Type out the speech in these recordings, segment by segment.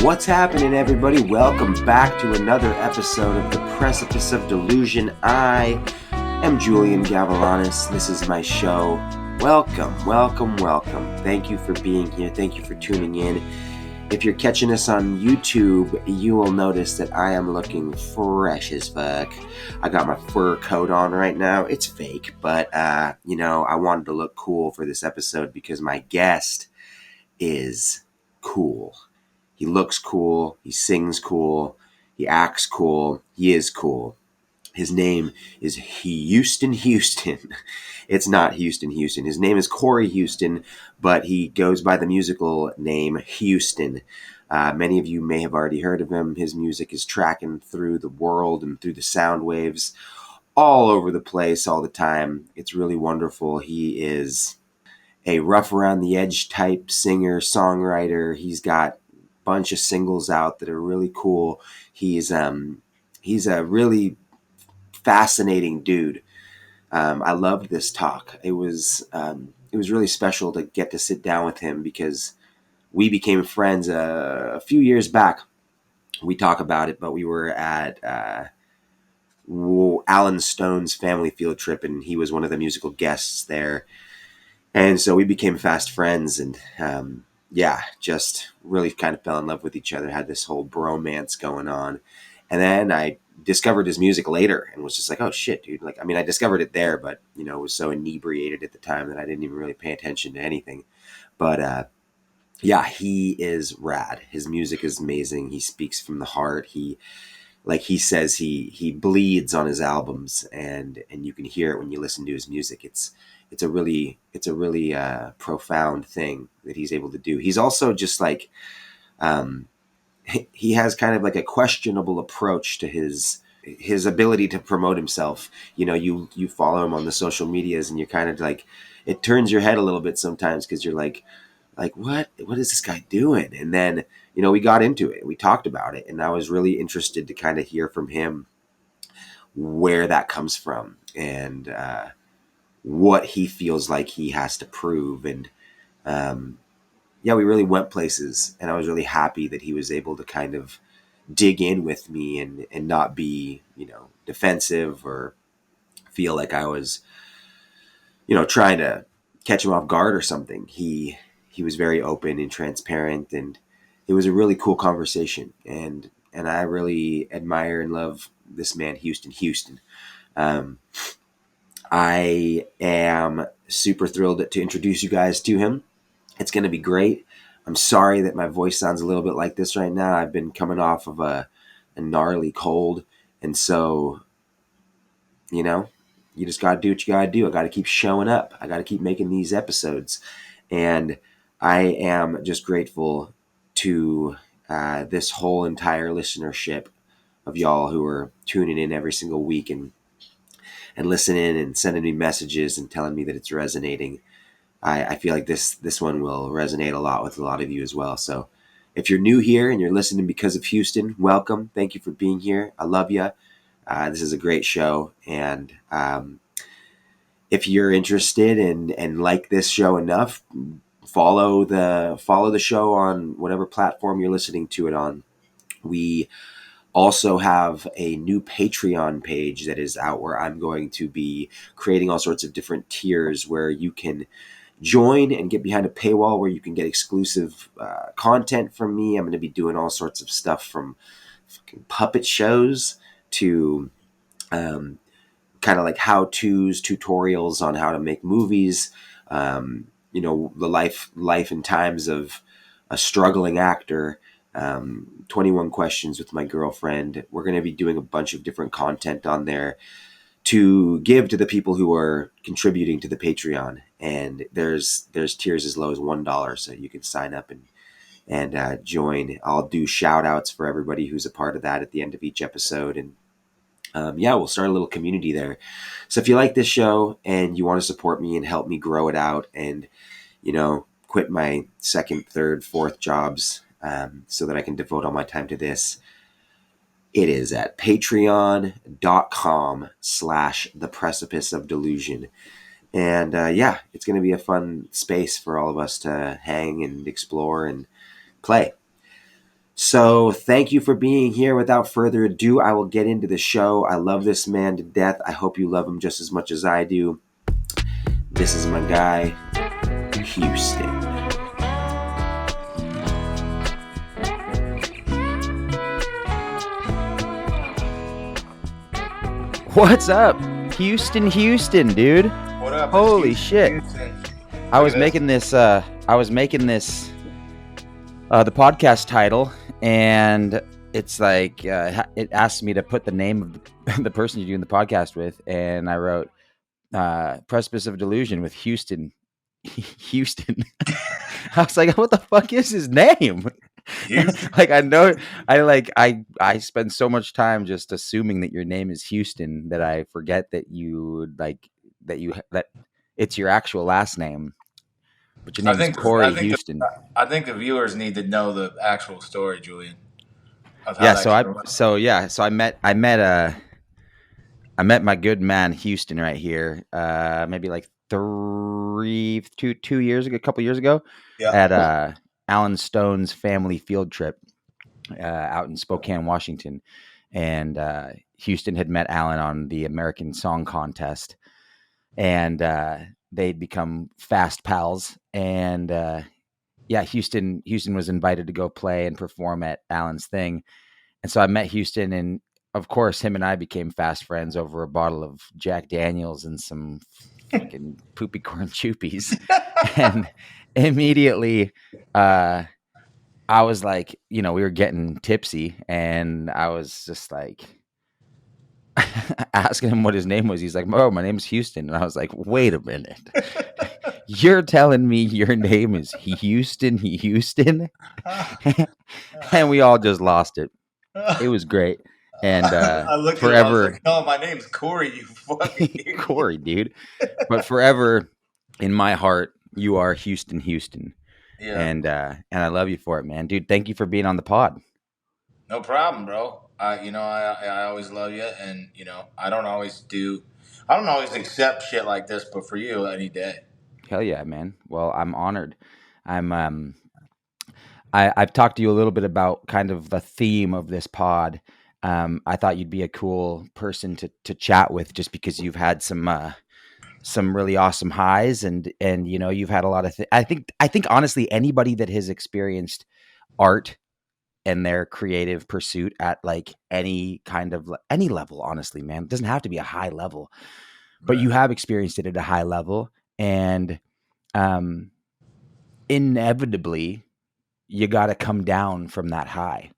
What's happening, everybody? Welcome back to another episode of The Precipice of Delusion. I am Julian Gavilanis. This is my show. Welcome. Thank you for being here. Thank you for tuning in. If you're catching us on YouTube, you will notice that I am looking fresh as fuck. I got my fur coat on right now. It's fake, but, I wanted to look cool for this episode because my guest is cool. He looks cool, he sings cool, he acts cool, he is cool. His name is Hueston. It's not Houston. His name is Corey Hueston, but he goes by the musical name Hueston. Many of you may have already heard of him. His music is tracking through the world and through the sound waves all over the place all the time. It's really wonderful. He is a rough around the edge type singer, songwriter. He's got bunch of singles out that are really cool. He's a really fascinating dude. I loved this talk. It was really special to get to sit down with him because we became friends a few years back. We talk about it, but we were at Alan Stone's family field trip, and he was one of the musical guests there. And so we became fast friends, and just really kind of fell in love with each other, had this whole bromance going on. And then I discovered his music later and was just like, oh shit, dude. I discovered it there, but, was so inebriated at the time that I didn't even really pay attention to anything. But, he is rad. His music is amazing. He speaks from the heart. He says, he bleeds on his albums, and you can hear it when you listen to his music. It's a really profound thing that he's able to do. He's also just he has kind of like a questionable approach to his ability to promote himself. You follow him on the social medias, and you're kind of like, it turns your head a little bit sometimes because you're like what is this guy doing? And then we got into it, we talked about it, and I was really interested to kind of hear from him where that comes from and what he feels like he has to prove. And we really went places, and I was really happy that he was able to kind of dig in with me and not be, defensive or feel like I was, trying to catch him off guard or something. He was very open and transparent, and it was a really cool conversation. And I really admire and love this man, Hueston. I am super thrilled to introduce you guys to him. It's going to be great. I'm sorry that my voice sounds a little bit like this right now. I've been coming off of a gnarly cold. And so, you just got to do what you got to do. I got to keep showing up. I got to keep making these episodes. And I am just grateful to this whole entire listenership of y'all who are tuning in every single week and listening and sending me messages and telling me that it's resonating. I feel like this one will resonate a lot with a lot of you as well. So if you're new here and you're listening because of Hueston, welcome. Thank you for being here. I love you. This is a great show. And if you're interested and like this show enough, follow the show on whatever platform you're listening to it on. We also have a new Patreon page that is out where I'm going to be creating all sorts of different tiers where you can join and get behind a paywall where you can get exclusive content from me. I'm going to be doing all sorts of stuff from fucking puppet shows to kind of like how-tos, tutorials on how to make movies, the life and times of a struggling actor, 21 questions with my girlfriend. We're going to be doing a bunch of different content on there to give to the people who are contributing to the Patreon. And there's tiers as low as $1, so you can sign up and join. I'll do shout outs for everybody who's a part of that at the end of each episode. And we'll start a little community there. So if you like this show and you want to support me and help me grow it out and, quit my second, third, fourth jobs so that I can devote all my time to this, it is at patreon.com/theprecipiceofdelusion. And it's going to be a fun space for all of us to hang and explore and play. So thank you for being here. Without further ado, I will get into the show. I love this man to death. I hope you love him just as much as I do. This is my guy, Hueston. What's up? Houston, dude. What up? It's Holy Houston, shit. Houston. I Look was at making this the podcast title, and it's like it asked me to put the name of the person you're doing the podcast with, and I wrote Precipice of Delusion with Houston. Houston. I was like, what the fuck is his name? Houston. Like I spend so much time just assuming that your name is Houston that I forget that that it's your actual last name, but your I name is think the, I Corey think the, Houston. I think the viewers need to know the actual story, Julian, of how Yeah, that came about. so I met my good man Houston right here, maybe like 2 years ago, a couple years ago, Yeah. at Alan Stone's family field trip out in Spokane, Washington, and Houston had met Alan on the American Song Contest, and they'd become fast pals. And yeah, Houston was invited to go play and perform at Alan's thing, and so I met Houston, and of course, him and I became fast friends over a bottle of Jack Daniels and some fucking poopy corn choupies, and immediately. I was like, we were getting tipsy, and I was just like asking him what his name was. He's like, "Oh, my name's Houston," and I was like, "Wait a minute, you're telling me your name is Houston, Houston?" And we all just lost it. It was great, and I looked at him. I was forever, like, "No, my name's Corey. You fucking idiot." Corey, dude. But forever in my heart, you are Houston, Houston, Yeah. and I love you for it, man, dude. Thank you for being on the pod. No problem, bro. I always love you, and I don't always accept shit like this, but for you, any day. Hell yeah, man. Well, I'm honored. I'm I've talked to you a little bit about kind of the theme of this pod. I thought you'd be a cool person to chat with, just because you've had some really awesome highs, and you've had a lot of. I think honestly, anybody that has experienced art and their creative pursuit at like any kind of any level, honestly, man, it doesn't have to be a high level, but Right. you have experienced it at a high level, and um, inevitably you got to come down from that high.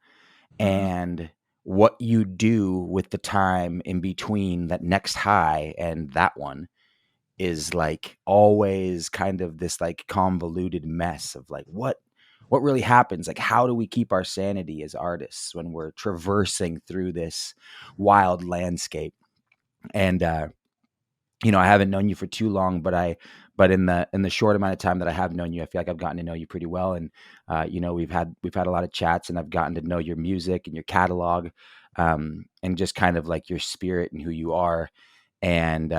Mm-hmm. And what you do with the time in between that next high and that one is like always kind of this like convoluted mess of like what really happens, like how do we keep our sanity as artists when we're traversing through this wild landscape. And I haven't known you for too long, but in the short amount of time that I have known you, I feel like I've gotten to know you pretty well. And we've had a lot of chats, and I've gotten to know your music and your catalog, and just kind of like your spirit and who you are. And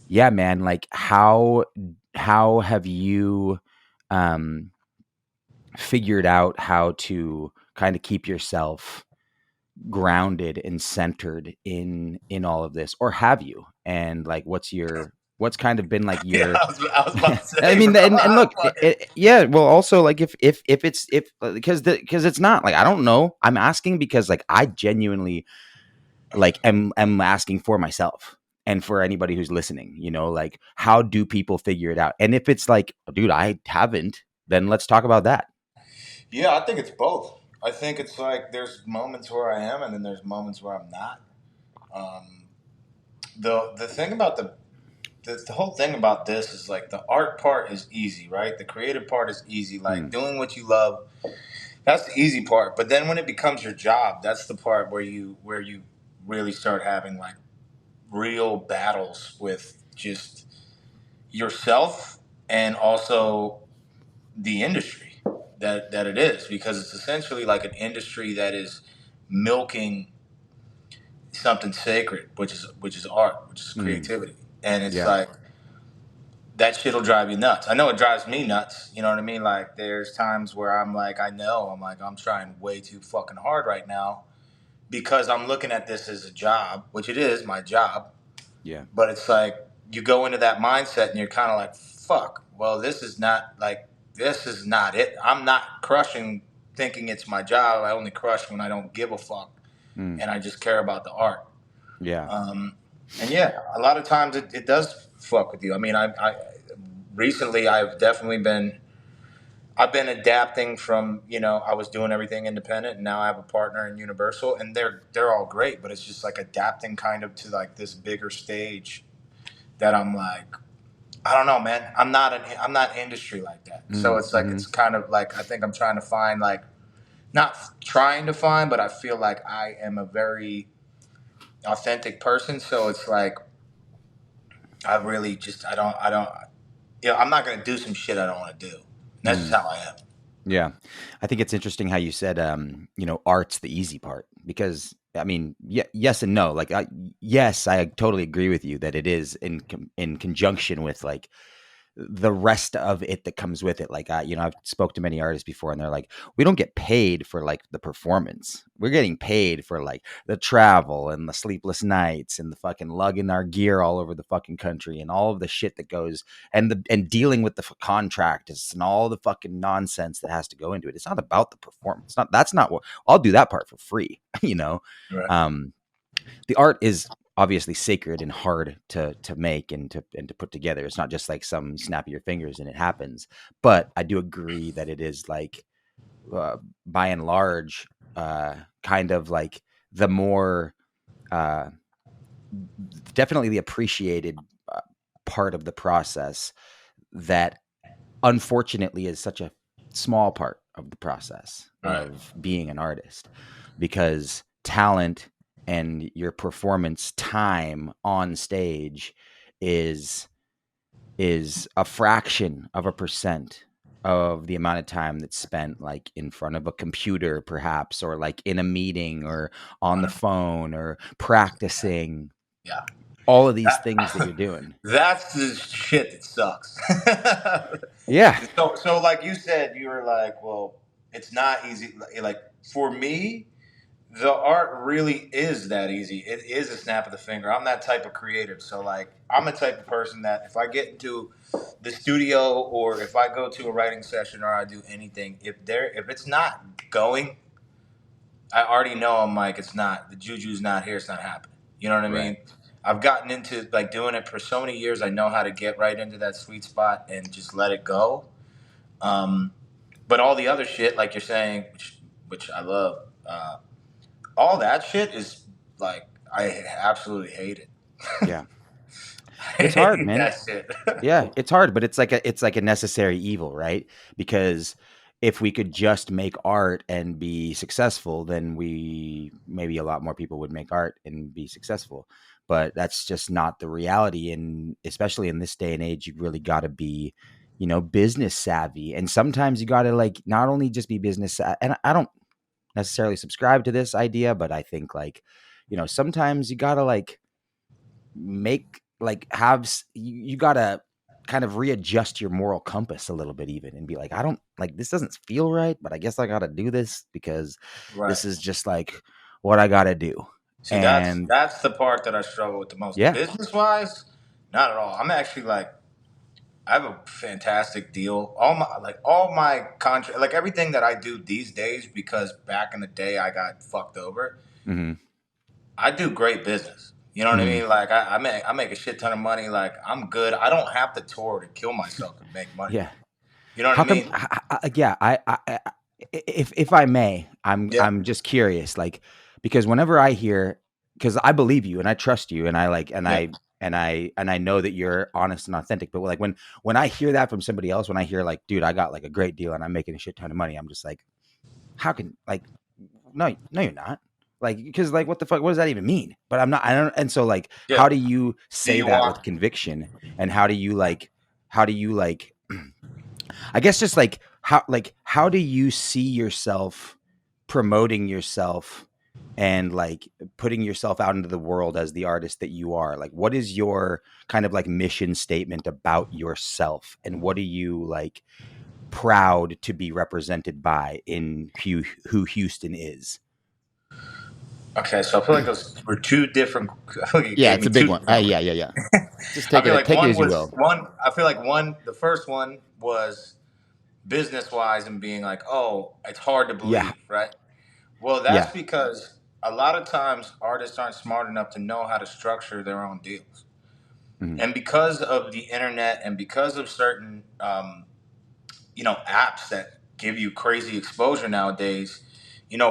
yeah, man, like how have you um figured out how to kind of keep yourself grounded and centered in all of this, or have you? And like what's kind of been like Yeah, your I was about to I say, mean, bro. and I look, fucking, yeah, well, also like if it's if because it's not like I don't know, I'm asking because like I genuinely like am asking for myself and for anybody who's listening, like how do people figure it out? And if it's like, dude, I haven't, then let's talk about that. yeah, I think it's both. I think it's like there's moments where I am, and then there's moments where I'm not. Um, the thing about the whole thing about this is like the art part is easy, right? The creative part is easy, like Hmm. doing what you love. That's the easy part. But then when it becomes your job, that's the part where you really start having like real battles with just yourself and also the industry that it is, because it's essentially like an industry that is milking something sacred, which is art, which is Hmm. creativity. And it's Yeah. like that shit'll drive you nuts. I know it drives me nuts. You know what I mean? Like there's times where I'm like, I'm trying way too fucking hard right now because I'm looking at this as a job, which it is my job. Yeah. But it's like you go into that mindset and you're kind of like, fuck. Well, this is not it. I'm not crushing thinking it's my job. I only crush when I don't give a fuck Mm. and I just care about the art. Yeah. Um, and yeah, a lot of times it does fuck with you. I mean, I recently I've been adapting from, I was doing everything independent and now I have a partner in Universal and they're all great, but it's just like adapting kind of to like this bigger stage that I'm like, I don't know, man. I'm not industry like that. So Mm. it's like Hmm. it's kind of like I think I'm trying to find like not trying to find, but I feel like I am a very authentic person. So it's like I really just I don't I'm not gonna do some shit I don't want to do. That's just Mm. how I am. Yeah. I think it's interesting how you said, art's the easy part because I mean, yes and no. Like, yes, I totally agree with you that it is in conjunction with like the rest of it that comes with it. Like, I've spoke to many artists before and they're like, we don't get paid for like the performance. We're getting paid for like the travel and the sleepless nights and the fucking lugging our gear all over the fucking country and all of the shit that goes and dealing with the contracts and all the fucking nonsense that has to go into it. It's not about the performance. That's not what I'll do that part for free, you know? Right. Um, the art is obviously sacred and hard to make and to put together. It's not just like some snap of your fingers and it happens. But I do agree that it is like by and large kind of like the more uh, definitely the appreciated part of the process that unfortunately is such a small part of the process Right. of being an artist because talent and your performance time on stage is a fraction of a percent of the amount of time that's spent like in front of a computer perhaps or like in a meeting or on the phone or practicing Yeah. all of these things that you're doing. That's the shit that sucks. Yeah. So like you said, you were like, well, it's not easy. Like for me, the art really is that easy. It is a snap of the finger. I'm that type of creative. So like I'm a type of person that if I get into the studio or if I go to a writing session or I do anything, if it's not going, I already know I'm like it's not the juju's not here, it's not happening. You know what I Right. mean? I've gotten into like doing it for so many years. I know how to get right into that sweet spot and just let it go. Um, but all the other shit, like you're saying, which I love, all that shit is like I absolutely hate it. Yeah. I It's hard, hate man. that shit. Yeah, it's hard, but it's like a necessary evil, right? Because if we could just make art and be successful, then we maybe a lot more people would make art and be successful. But that's just not the reality, and especially in this day and age, you really got to be, business savvy. And sometimes you got to like not only just be and I don't necessarily subscribe to this idea, but I think like, sometimes you got to like make like you gotta kind of readjust your moral compass a little bit even and be like, I don't like this doesn't feel right, but I guess I gotta do this because Right. this is just like what I gotta do. See, And that's the part that I struggle with the most. yeah. Business wise, not at all. I'm actually like I have a fantastic deal. All my contract, like everything that I do these days, because back in the day I got fucked over. Hmm. I do great business. You know what I Hmm. mean? Like I make a shit ton of money. Like I'm good. I don't have to tour to kill myself to make money. Yeah. You know what I How come? mean? Yeah, if I may, Yeah. I'm just curious, like because whenever I hear, because I believe you and I trust you and I like Yeah. and I know that you're honest and authentic, but like when I hear that from somebody else, when I hear like, dude, I got like a great deal and I'm making a shit ton of money, I'm just like, how can like, no, you're not. Like, because like, what the fuck? What does that even mean? But I'm not. I don't. And so, like, Yeah. how do you Do say you that want? with conviction? And how do you like? How do you like? I guess just like how do you see yourself promoting yourself and like putting yourself out into the world as the artist that you are, like what is your kind of like mission statement about yourself, and what are you like proud to be represented by in who Hueston is? Okay, so I feel like those were two different. I feel like you Yeah, gave it's me a big two one. different. Yeah. Just I take feel it like take it one as you was will. one. I feel like one. The first one was business wise and being like, oh, it's hard to Yeah. believe, right? Well, that's Yeah. because a lot of times artists aren't smart enough to know how to structure their own deals, Mhm. and because of the internet and because of certain apps that give you crazy exposure nowadays.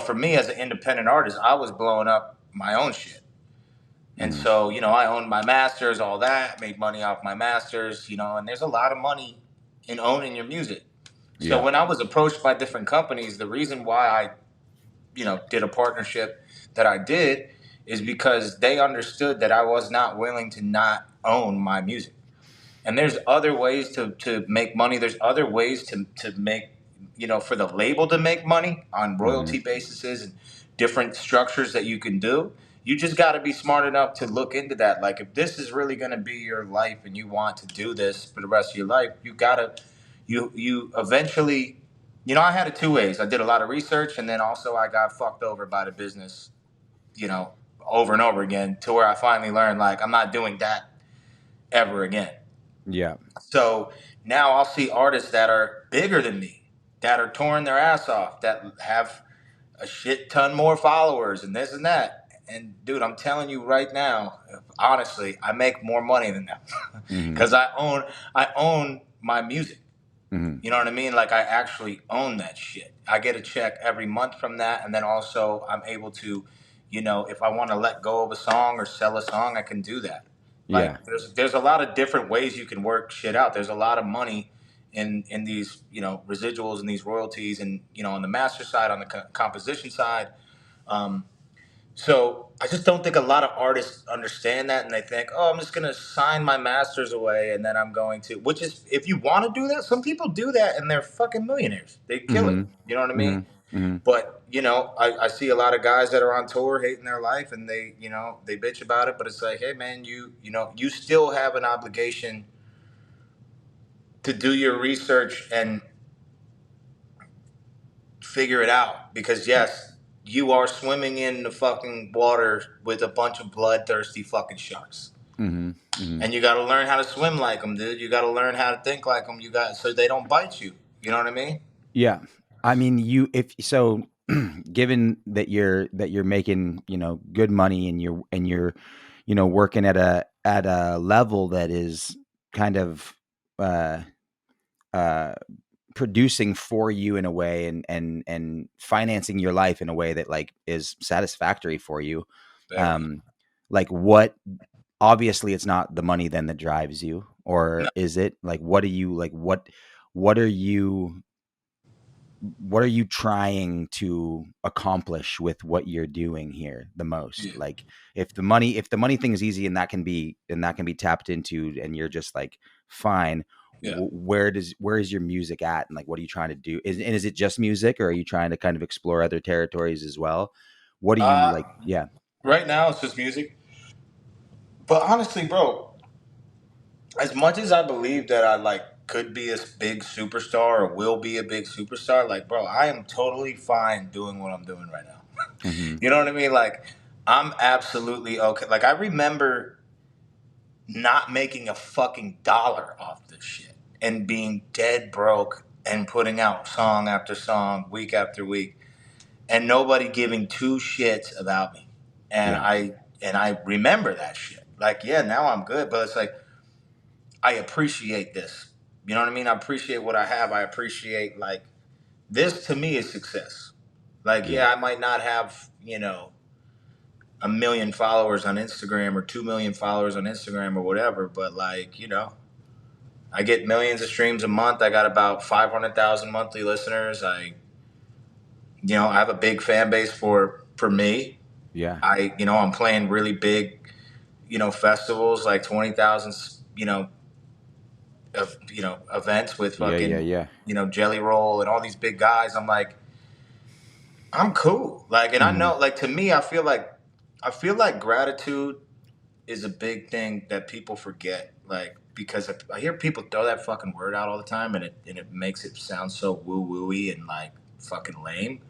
For me as an independent artist, I was blowing up my own shit. And Mhm. so, I owned my masters, all that, made money off my masters, and there's a lot of money in owning your music. So Yeah. when I was approached by different companies, the reason why I, did a partnership that I did is because they understood that I was not willing to not own my music. And there's other ways to make money. There's other ways to make, for the label to make money on Mhm. royalty bases and different structures that you can do. You just got to be smart enough to look into that. Like if this is really going to be your life and you want to do this for the rest of your life, you got to, you eventually, I had it two ways. I did a lot of research and then also I got fucked over by the business, you know, over and over again to where I finally learned like I'm not doing that ever again. Yeah. So now I'll see artists that are bigger than me, that are touring their ass off, that have a shit ton more followers and this and that. And dude, I'm telling you right now, honestly, I make more money than them Mhm. because I own my music. Mhm. You know what I mean? Like I actually own that shit. I get a check every month from that, and then also I'm able to, if I want to let go of a song or sell a song, I can do that. Yeah. Like there's a lot of different ways you can work shit out. There's a lot of money in these residuals and these royalties, and on the master side, on the composition side. Um, so I just don't think a lot of artists understand that, and they think, "Oh, I'm just gonna sign my masters away, and then I'm going to." Which is, if you want to do that, some people do that, and they're fucking millionaires. They kill it. Mhm. You know what I mean? Mhm. Mhm. But I see a lot of guys that are on tour hating their life, and they bitch about it. But it's like, hey, man, you still have an obligation to do your research and figure it out, because yes, you are swimming in the fucking water with a bunch of bloodthirsty fucking sharks. Mhm. Mhm. And you got to learn how to swim like them, dude. You got to learn how to think like them. You got so they don't bite you. You know what I mean? Yeah. I mean, you if so given that you're making, good money, and you're working at a level that is kind of uh uh producing for you in a way, and financing your life in a way that like is satisfactory for you. Very. um like what Obviously it's not the money then that drives you, or No. is it? Like what are you like what are you what are you trying to accomplish with what you're doing here the most? Yeah. Like if the money thing is easy, and that can be tapped into, and you're just like fine, Yeah. where is your music at, and like what are you trying to do? Is it just music, or are you trying to kind of explore other territories as well? What do you Uh, like? Yeah. right now it's just music. But honestly, bro, as much as I believe that I like could be a big superstar or will be a big superstar, like, bro, I am totally fine doing what I'm doing right now. Hmm. You know what I mean? Like, I'm absolutely okay. Like, I remember not making a fucking dollar off this shit and being dead broke and putting out song after song, week after week, and nobody giving two shits about me. And Yeah. I remember that shit. Like, yeah, now I'm good, but it's like I appreciate this. You know what I mean? I appreciate what I have. I appreciate like this to me is success. Like, Yeah. yeah, I might not have, 1 million followers on Instagram or 2 million followers on Instagram or whatever, but like, I get millions of streams a month. I got about 500,000 monthly listeners. I have a big fan base for me. Yeah. I'm playing really big, festivals like 20,000, of events with Yeah. Yeah. fucking, Yeah. Jelly Roll and all these big guys. I'm like, I'm cool. Like, and I Mm-hmm. know, like, to me, I feel like gratitude is a big thing that people forget. Like, because I hear people throw that fucking word out all the time, and it makes it sound so woo wooey and like fucking lame.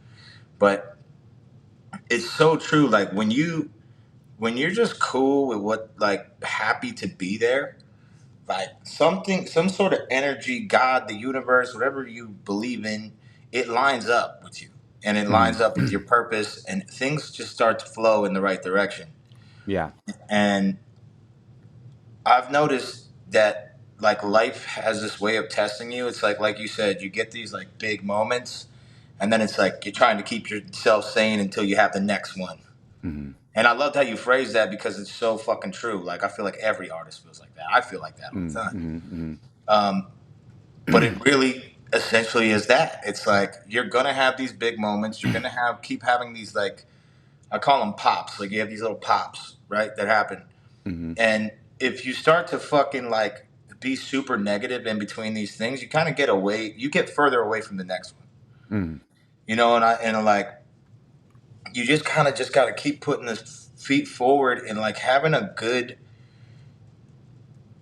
But it's so true. Like when you're just cool with what, like, happy to be there, like something, some sort of energy, God, the universe, whatever you believe in, it lines up with you, and it lines up with Mm-hmm. your purpose, and things just start to flow in the right direction. Yeah. And I've noticed that, like, life has this way of testing you. It's like you said, you get these like big moments, and then it's like you're trying to keep yourself sane until you have the next one. Mm-hmm. And I loved how you phrased that because it's so fucking true. Like, I feel like every artist feels like that. I feel like that all the time. Mm-hmm. Um, but it really essentially is that. It's like you're gonna have these big moments. You're gonna keep having these, like, I call them pops. Like, you have these little pops, right, that happen. Mm-hmm. And if you start to fucking like be super negative in between these things, you kind of get away. You get further away from the next one. Mm-hmm. And like you just kind of just got to keep putting the feet forward and like having a good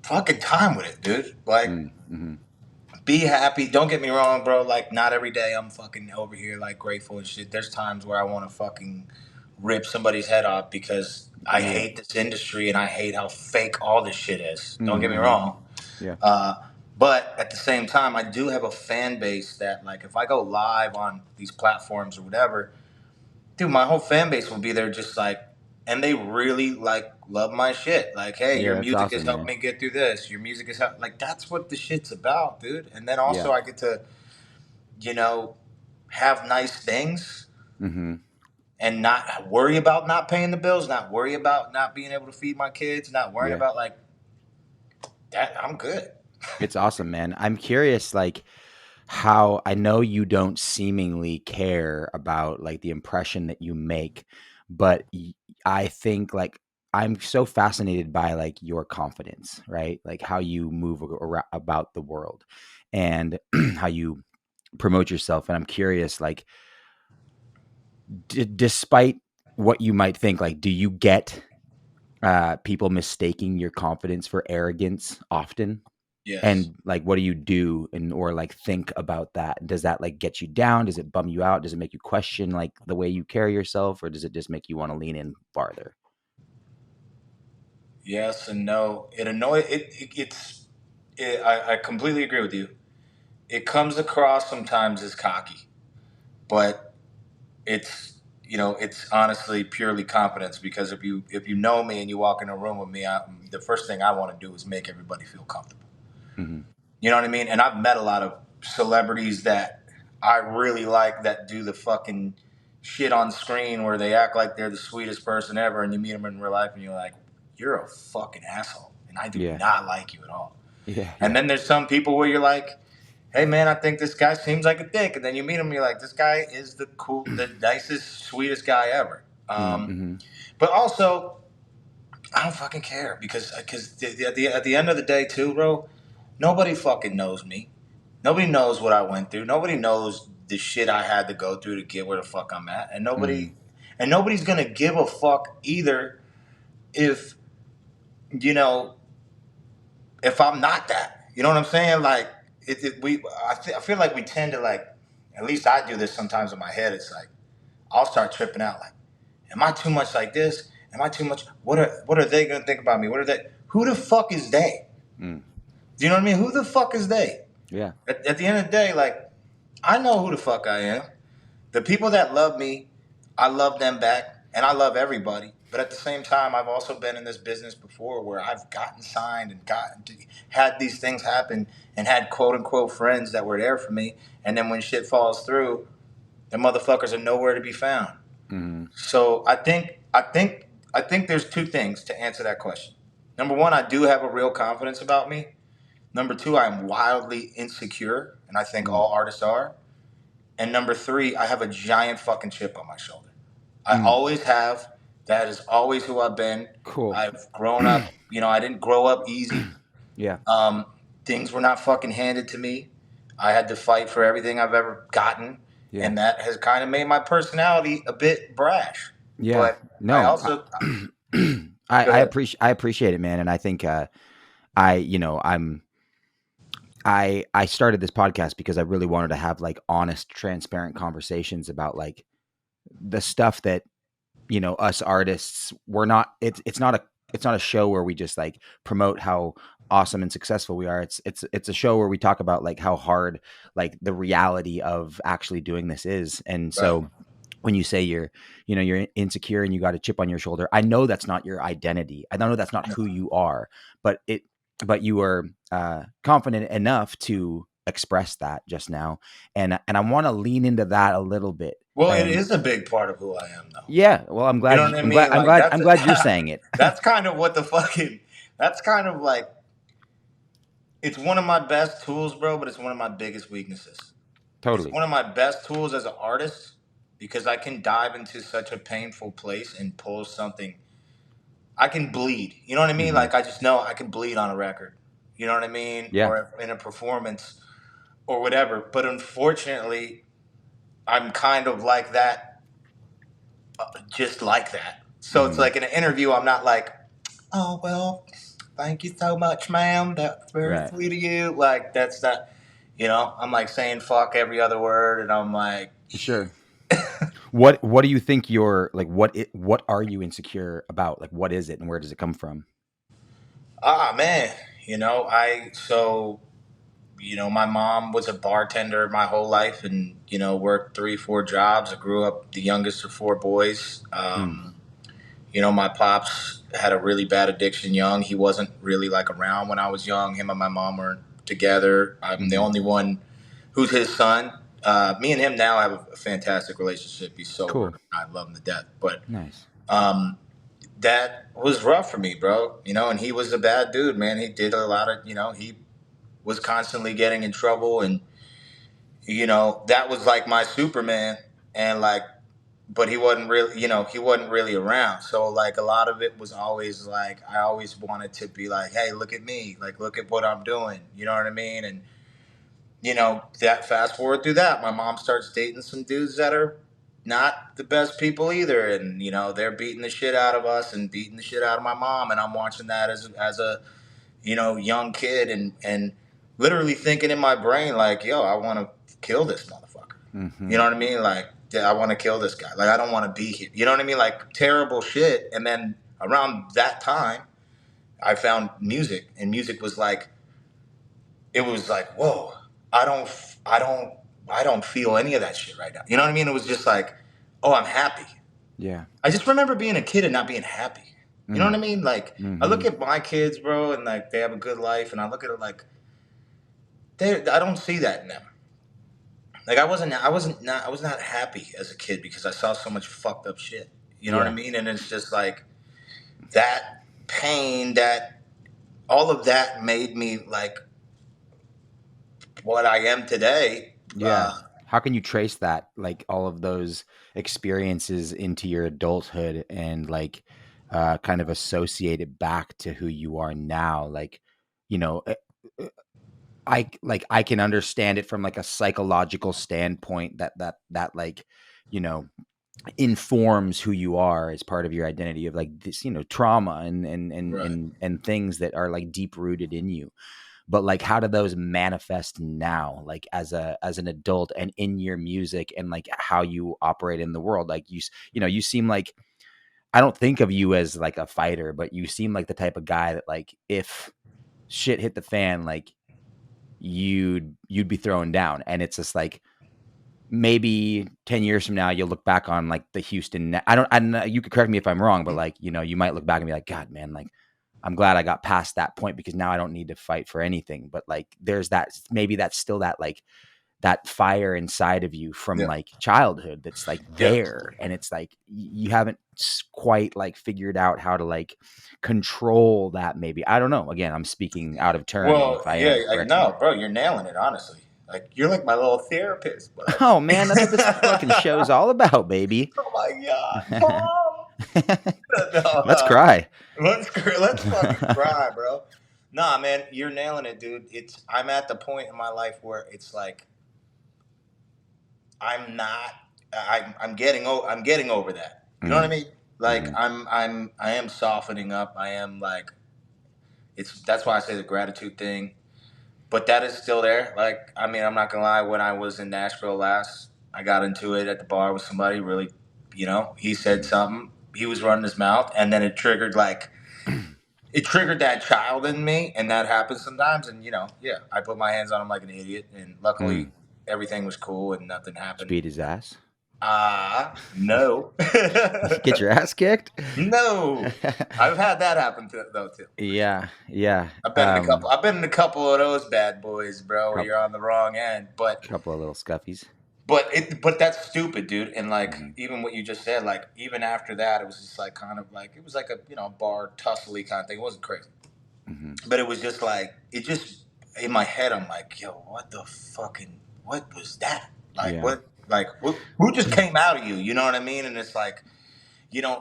fucking time with it, dude. Like, Mm-hmm. be happy. Don't get me wrong, bro. Like, not every day I'm fucking over here like grateful and shit. There's times where I want to fucking rip somebody's head off because I Yeah. hate this industry and I hate how fake all this shit is. Don't get me Mm-hmm. wrong. Yeah. Uh, but at the same time, I do have a fan base that, like, if I go live on these platforms or whatever, dude, my whole fan base will be there just like, and they really like love my shit. Like, hey, Yeah. your That's music has awesome, helped man. me get through this. Your music has helped. Like, that's what the shit's about, dude. And then Yeah. also, I get to, you know, have nice things Mm-hmm. and not worry about not paying the bills, not worry about not being able to feed my kids, not worrying Yeah. about like that. I'm good. It's awesome, man. I'm curious, like, how I know you don't seemingly care about like the impression that you make, but I think like I'm so fascinated by like your confidence, right? Like how you move about the world and how you promote yourself. And I'm curious, like, despite what you might think, like, do you get people mistaking your confidence for arrogance often? Yes. And like, what do you do and or like think about that? Does that like get you down? Does it bum you out? Does it make you question like the way you carry yourself, or does it just make you want to lean in farther? Yes and no. It annoys it's. I completely agree with you. It comes across sometimes as cocky, but it's honestly purely confidence because if you know me and you walk in a room with me, the first thing I want to do is make everybody feel comfortable. Mm-hmm. You know what I mean? And I've met a lot of celebrities that I really like that do the fucking shit on screen where they act like they're the sweetest person ever, and you meet them in real life and you're like, you're a fucking asshole, and I do Yeah. not like you at all. Yeah. And Yeah. then there's some people where you're like, hey man, I think this guy seems like a dick, and then you meet him, and you're like, this guy is the nicest, sweetest guy ever. Mm-hmm. But also, I don't fucking care because at the end of the day, too, bro, nobody fucking knows me. Nobody knows what I went through. Nobody knows the shit I had to go through to get where the fuck I'm at, and Mm-hmm. nobody's gonna give a fuck either if you know if I'm not that. You know what I'm saying? Like I feel like we tend to like. At least I do this sometimes in my head. It's like I'll start tripping out. Like, am I too much like this? Am I too much? What are they gonna think about me? What are they? Who the fuck is they? Mm. Do you know what I mean? Who the fuck is they? Yeah. At the end of the day, like, I know who the fuck I am. The people that love me, I love them back, and I love everybody. But at the same time, I've also been in this business before where I've gotten signed and had these things happen and had quote unquote friends that were there for me. And then when shit falls through, the motherfuckers are nowhere to be found. Mm-hmm. So I think there's two things to answer that question. Number one, I do have a real confidence about me. Number two, I'm wildly insecure, and I think Mm. all artists are. And number three, I have a giant fucking chip on my shoulder. I Mm. always have. That is always who I've been. Cool. I've grown up. I didn't grow up easy. Yeah. Things were not fucking handed to me. I had to fight for everything I've ever gotten. Yeah. and that has kind of made my personality a bit brash. Yeah. But I No. also go I ahead. appreciate it, man, and I think I you know I started this podcast because I really wanted to have like honest, transparent conversations about like the stuff that us artists, we're not. It's not a show where we just like promote how awesome and successful we are. It's a show where we talk about like how hard like the reality of actually doing this is. And Right. so when you say you're insecure and you got a chip on your shoulder, I know that's not your identity. I know that's not who you are, but you are confident enough to express that just now, and I want to lean into that a little bit. Well, it And is a big part of who I am, though. yeah, well, You know what I mean? Like I'm glad you're saying it. that's kind of what the fucking that's kind of like it's one of my best tools, bro, but it's one of my biggest weaknesses. It's Totally. one of my best tools as an artist because I can dive into such a painful place and pull something. I can bleed. You know what I mean? Hmm. Like I just know I can bleed on a record. You know what I mean? Yeah. Or in a performance or whatever. But unfortunately, I'm kind of like that, just like that. So it's Hmm. like in an interview, I'm not like, oh, well, thank you so much, ma'am. That's very Right. sweet of you. Like, that's not, I'm like saying fuck every other word. And I'm like, Sure. What do you think you're like? What are you insecure about? Like, what is it, and where does it come from? man, my mom was a bartender my whole life and, worked 3, 4 jobs. I grew up the youngest of 4 boys. Mm. My pops had a really bad addiction young. He wasn't really like around when I was young. Him and my mom were together. I'm the Hmm. only one who's his son. Me and him now have a fantastic relationship. He's Cool. sober. I love him to death. But Nice. um, that was rough for me, bro. And he was a bad dude, man. He did a lot of, he was constantly getting in trouble. And, that was like my Superman. And like, but he wasn't really around. So like a lot of it was always like I always wanted to be like, hey, look at me, like look at what I'm doing. You know what I mean? And that fast forward through that, my mom starts dating some dudes that are not the best people either, and they're beating the shit out of us and beating the shit out of my mom, and I'm watching that as a young kid and literally thinking in my brain like, yo, I want to kill this motherfucker. You Hmm. know what I mean? Like, yeah, I want to kill this guy. Like, I don't want to be here. You know what I mean? Like, terrible shit. And then around that time, I found music, and music was like, it was like, whoa, I don't, I don't, I don't feel any of that shit right now. You know what I mean? It was just like, oh, I'm happy. Yeah. I just remember being a kid and not being happy. You know what Mm. I mean? Like, I Hmm. look at my kids, bro, and like they have a good life, and I look at it like, I don't see that in them. Like I was not happy as a kid because I saw so much fucked up shit. You know what I Yeah. mean? And it's just like that pain, that all of that made me like what I am today. Yeah. How can you trace that, like all of those experiences into your adulthood and like kind of associate it back to who you are now? Like, you know, uh, I can understand it from like a psychological standpoint that like, you know, informs who you are as part of your identity of like this, trauma Right. and things that are like deep rooted in you. But like how do those manifest now, like as an adult and in your music and like how you operate in the world? Like you seem like, I don't think of you as like a fighter, but you seem like the type of guy that like if shit hit the fan, like you'd be thrown down. And it's just like maybe 10 years from now you'll look back on like the Houston, I don't know, you could correct me if I'm wrong, but like you might look back and be like, God, man, like I'm glad I got past that point because now I don't need to fight for anything. But like there's that, maybe that's still that like that fire inside of you from Yeah. like childhood that's like Yeah. there, and it's like you haven't quite like figured out how to like control that. Maybe, I don't know, again, I'm speaking out of turn, and Well, if I yeah, am, like correct me. no, bro, you're nailing it. Honestly, like you're like my little therapist, bud. Oh man, that's what this fucking show's all about, baby. Oh my god, mom. No, Let's cry. let's fucking cry, bro. Nah, man, you're nailing it, dude. I'm at the point in my life where it's like I'm not. I'm getting over that. You know what I Mm, mean? Like mm-hmm, I am softening up. I am like it's. That's why I say the gratitude thing. But that is still there. Like I mean, I'm not gonna lie. When I was in Nashville last, I got into it at the bar with somebody. Really, he said something. He was running his mouth, and then it triggered that child in me, and that happens sometimes. And yeah, I put my hands on him like an idiot, and luckily mm. everything was cool and nothing Did you happened. beat his ass? No. Get your ass kicked? No. I've had that happen though too, for sure. Yeah, yeah. I've been in a couple of those bad boys, bro, where you're Couple, on the wrong end. But couple of little scuffies. but that's stupid, dude. And like Mm-hmm, even what you just said, like even after that, it was just like kind of like it was like a bar tussly kind of thing. It wasn't crazy, mm-hmm. but it was just like it just in my head. I'm like, yo, what was that? Like Yeah. what? Like who just came out of you? You know what I mean? And it's like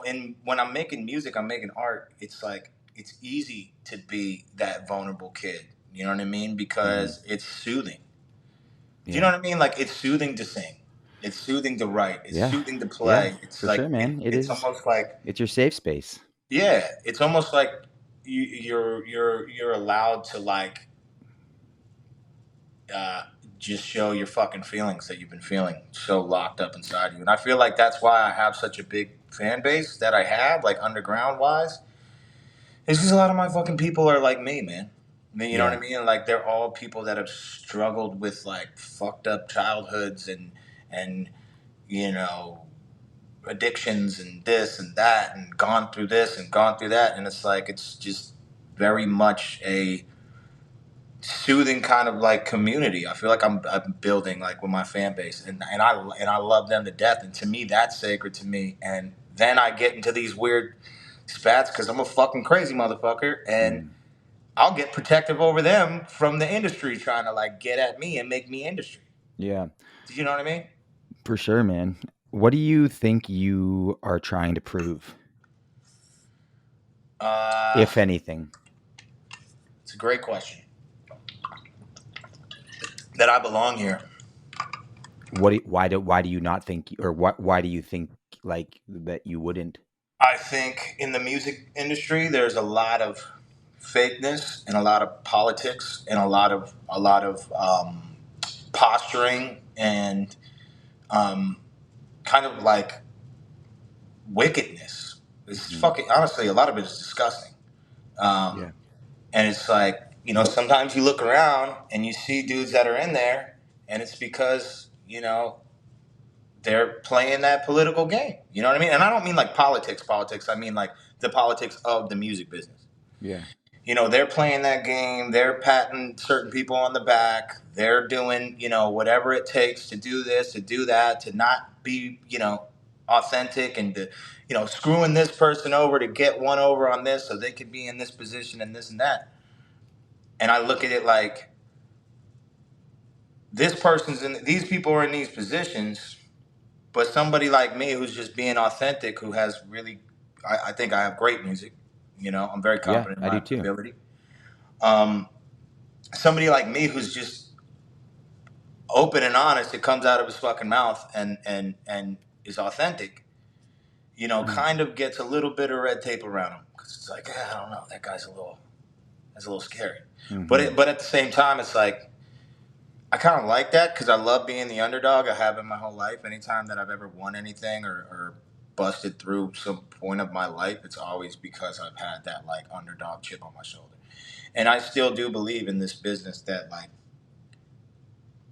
and when I'm making music, I'm making art. It's like it's easy to be that vulnerable kid. You know what I mean? Mm-hmm. Because it's soothing. Do you know Yeah. what I mean? Like it's soothing to sing. It's soothing to write. It's Yeah. soothing to Yeah. play. It's For like sure, man. It it's is. almost like It's your safe space. yeah. It's almost like you're allowed to like uh, just show your fucking feelings that you've been feeling so locked up inside you. And I feel like that's why I have such a big fan base that I have, like underground wise. It's just a lot of my fucking people are like me, man. You know what I Yeah. mean? Like they're all people that have struggled with like fucked up childhoods and you know addictions and this and that and gone through this and gone through that, and it's like it's just very much a soothing kind of like community. I feel like I'm building like with my fan base, and I love them to death. And to me, that's sacred to me. And then I get into these weird spats because I'm a fucking crazy motherfucker, and Mm. I'll get protective over them from the industry trying to like get at me and make me industry. Yeah. Do you know what I mean? For sure, man. What do you think you are trying to prove, Uh, if anything? it's a great question. That I belong here. Why do you not think, or why do you think like that you wouldn't? I think in the music industry, there's a lot of fakeness and a lot of politics and a lot of posturing and um, kind of like wickedness. It's Hmm. fucking honestly, a lot of it is disgusting. Um, Yeah. and it's like sometimes you look around and you see dudes that are in there, and it's because they're playing that political game. You know what I mean? And I don't mean like politics. I mean like the politics of the music business. Yeah. They're playing that game. They're patting certain people on the back. They're doing, whatever it takes to do this, to do that, to not be, authentic and to, screwing this person over to get one over on this so they could be in this position and this and that. And I look at it like these people are in these positions. But somebody like me who's just being authentic, who has really, I think I have great music. I'm very Yeah, confident in I do my too. ability. Um, Somebody like me who's just open and honest, it comes out of his fucking mouth and is authentic. Mm. Kind of gets a little bit of red tape around him because it's like I don't know, that's a little scary. Hmm. But at the same time, it's like I kind of like that because I love being the underdog. I have in my whole life. Anytime that I've ever won anything or busted through some point of my life, it's always because I've had that like underdog chip on my shoulder. And I still do believe in this business that like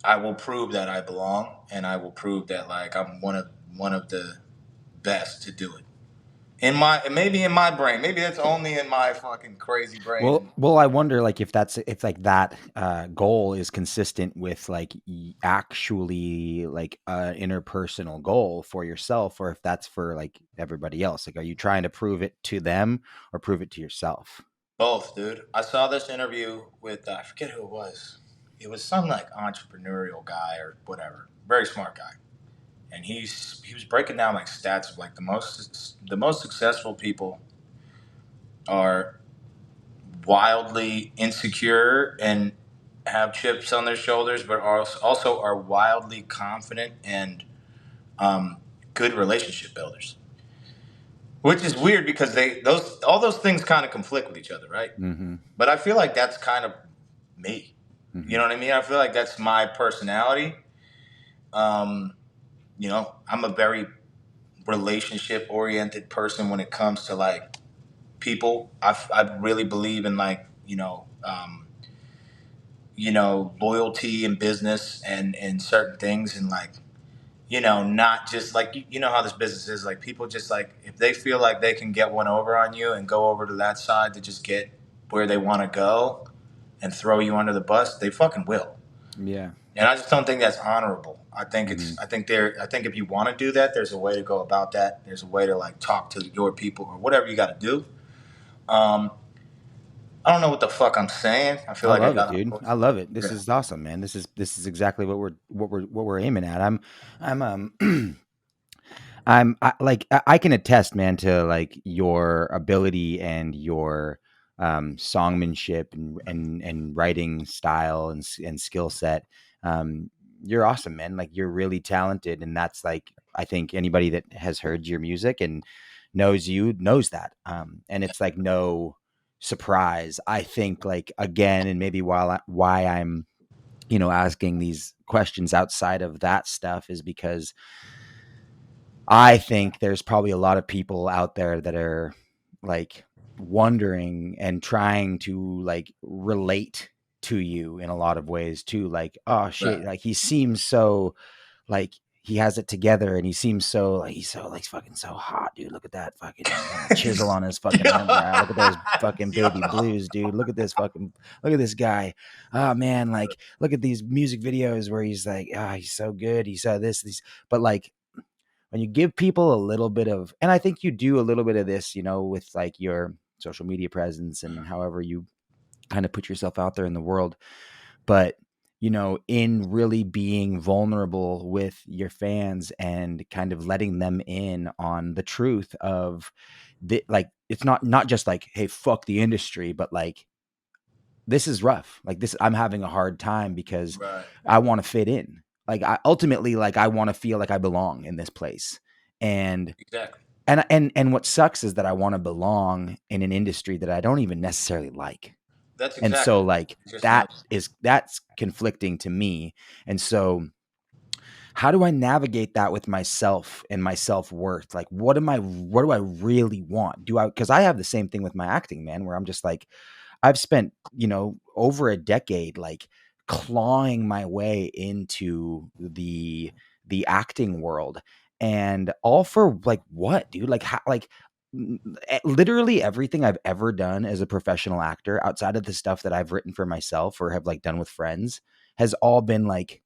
I will prove that I belong, and I will prove that like I'm one of the best to do it. Maybe in my brain, maybe that's only in my fucking crazy brain. Well, And well, I wonder like if like that goal is consistent with like actually like an interpersonal goal for yourself, or if that's for like everybody else. Like, are you trying to prove it to them or prove it to yourself? both, dude. I saw this interview with I forget who it was. It was some like entrepreneurial guy or whatever, very smart guy, and he was breaking down like stats of like the most successful people are wildly insecure and have chips on their shoulders, but also are wildly confident and um, good relationship builders. Which is weird because all those things kind of conflict with each other, right? Mm-hmm. But I feel like that's kind of me. You Mm-hmm. know what I mean? I feel like that's my personality. Um, I'm a very relationship oriented person when it comes to like people. I really believe in like loyalty in business and certain things and like not just like you know how this business is like people just like if they feel like they can get one over on you and go over to that side to just get where they want to go and throw you under the bus, they fucking will. Yeah. And I just don't think that's honorable. I think Mm-hmm. I think if you want to do that, there's a way to go about that. There's a way to like talk to your people or whatever you got to do. Um, I don't know what the fuck I'm saying. I feel I like I love it, got dude. on. I love it. This Yeah. is awesome, man. This is exactly what we're aiming at. I'm I can attest, man, to like your ability and your songmanship and writing style and skill set. Um, you're awesome, man. Like you're really talented, and that's like I think anybody that has heard your music and knows you knows that. And it's like no surprise. I think like again, and maybe why I'm asking these questions outside of that stuff is because I think there's probably a lot of people out there that are like wondering and trying to like relate to you in a lot of ways too. Like, oh Right. shit, like he seems so like he has it together and he seems so like he's so like fucking so hot, dude. Look at that fucking chisel on his fucking eyebrow. Look at those fucking Yo. baby blues, dude. Look at this guy. Oh man, like look at these music videos where he's like, ah, he's so good. He saw these, but like when you give people a little bit of, and I think you do a little bit of this, with like your social media presence and however you kind of put yourself out there in the world. But, in really being vulnerable with your fans and kind of letting them in on the truth of like, it's not just like, hey, fuck the industry, but like, this is rough. Like this, I'm having a hard time because Right. I want to fit in. Like I ultimately, like I want to feel like I belong in this place. And Exactly. and what sucks is that I want to belong in an industry that I don't even necessarily like. That's And exactly. so like Just know. that's conflicting to me. And so how do I navigate that with myself and my self-worth? Like what do I really want? Cuz I have the same thing with my acting, man, where I'm just like I've spent, over a decade like clawing my way into the acting world and all for like what, dude? Like how, like literally everything I've ever done as a professional actor outside of the stuff that I've written for myself or have like done with friends has all been like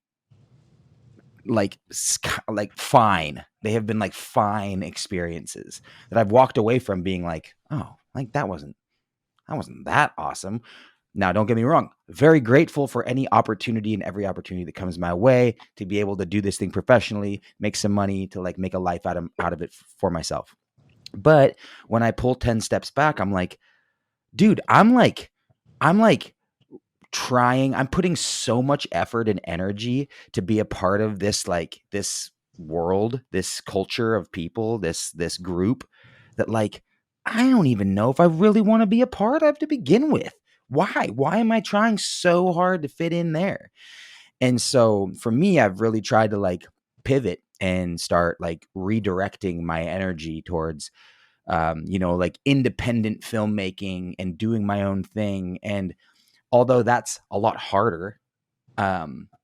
fine. They have been like fine experiences that I've walked away from being like, oh, like that wasn't that awesome. Now, don't get me wrong. Very grateful for any opportunity and every opportunity that comes my way to be able to do this thing professionally, make some money, to like make a life out of it for myself. But when I pull 10 steps back, I'm like, dude, I'm like trying, I'm putting so much effort and energy to be a part of this world, this culture of people, this group that like I don't even know if I really want to be a part of to begin with. Why am I trying so hard to fit in there? And so for me, I've really tried to like pivot and start like redirecting my energy towards like independent filmmaking and doing my own thing. And although that's a lot harder,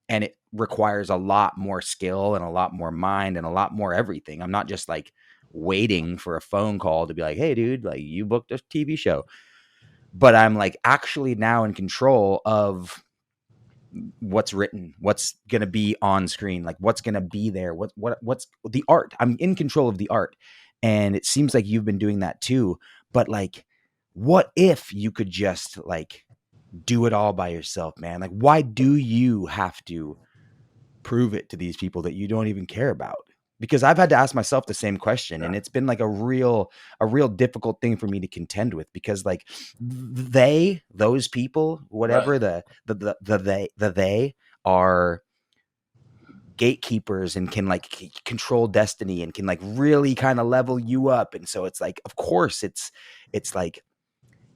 and it requires a lot more skill and a lot more mind and a lot more everything. I'm not just like waiting for a phone call to be like, hey, dude, like you booked a TV show. But I'm like actually now in control of what's written, what's gonna be on screen, like what's gonna be there, what's the art. I'm in control of the art. And it seems like you've been doing that too. But like, what if you could just like do it all by yourself, man? Like, why do you have to prove it to these people that you don't even care about? because I've had to ask myself the same question, Yeah. and it's been like a real difficult thing for me to contend with, because like those people, whatever Right. they are gatekeepers and can like control destiny and can like really kind of level you up. And so it's like, of course it's like,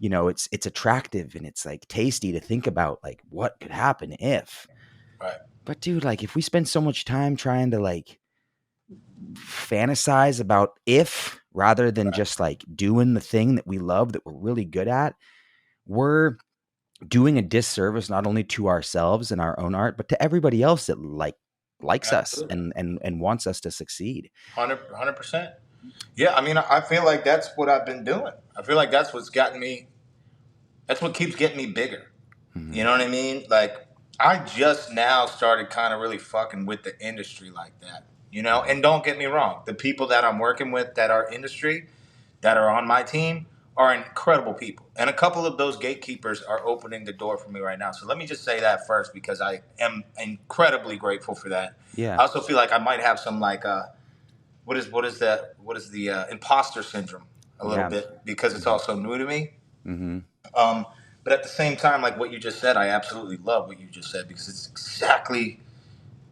you know, it's attractive and it's like tasty to think about like what could happen if. Right. But dude, like if we spend so much time trying to like fantasize about if rather than Right. just like doing the thing that we love, that we're really good at, we're doing a disservice not only to ourselves and our own art, but to everybody else that likes us Absolutely. and wants us to succeed. 100%. Yeah, I mean, I feel like that's what I've been doing. I feel like that's what's gotten me. That's what keeps getting me bigger. You Mm-hmm. know what I mean? Like, I just now started kind of really fucking with the industry like that. You know, Mm-hmm. and don't get me wrong, the people that I'm working with that are industry, that are on my team, are incredible people. And a couple of those gatekeepers are opening the door for me right now. So let me just say that first, because I am incredibly grateful for that. I Yeah. also feel like I might have some like what is the imposter syndrome a little Yeah. bit, because it's Mm-hmm. also new to me. Mm-hmm. Um, but at the same time, like what you just said, I absolutely love what you just said, because it's exactly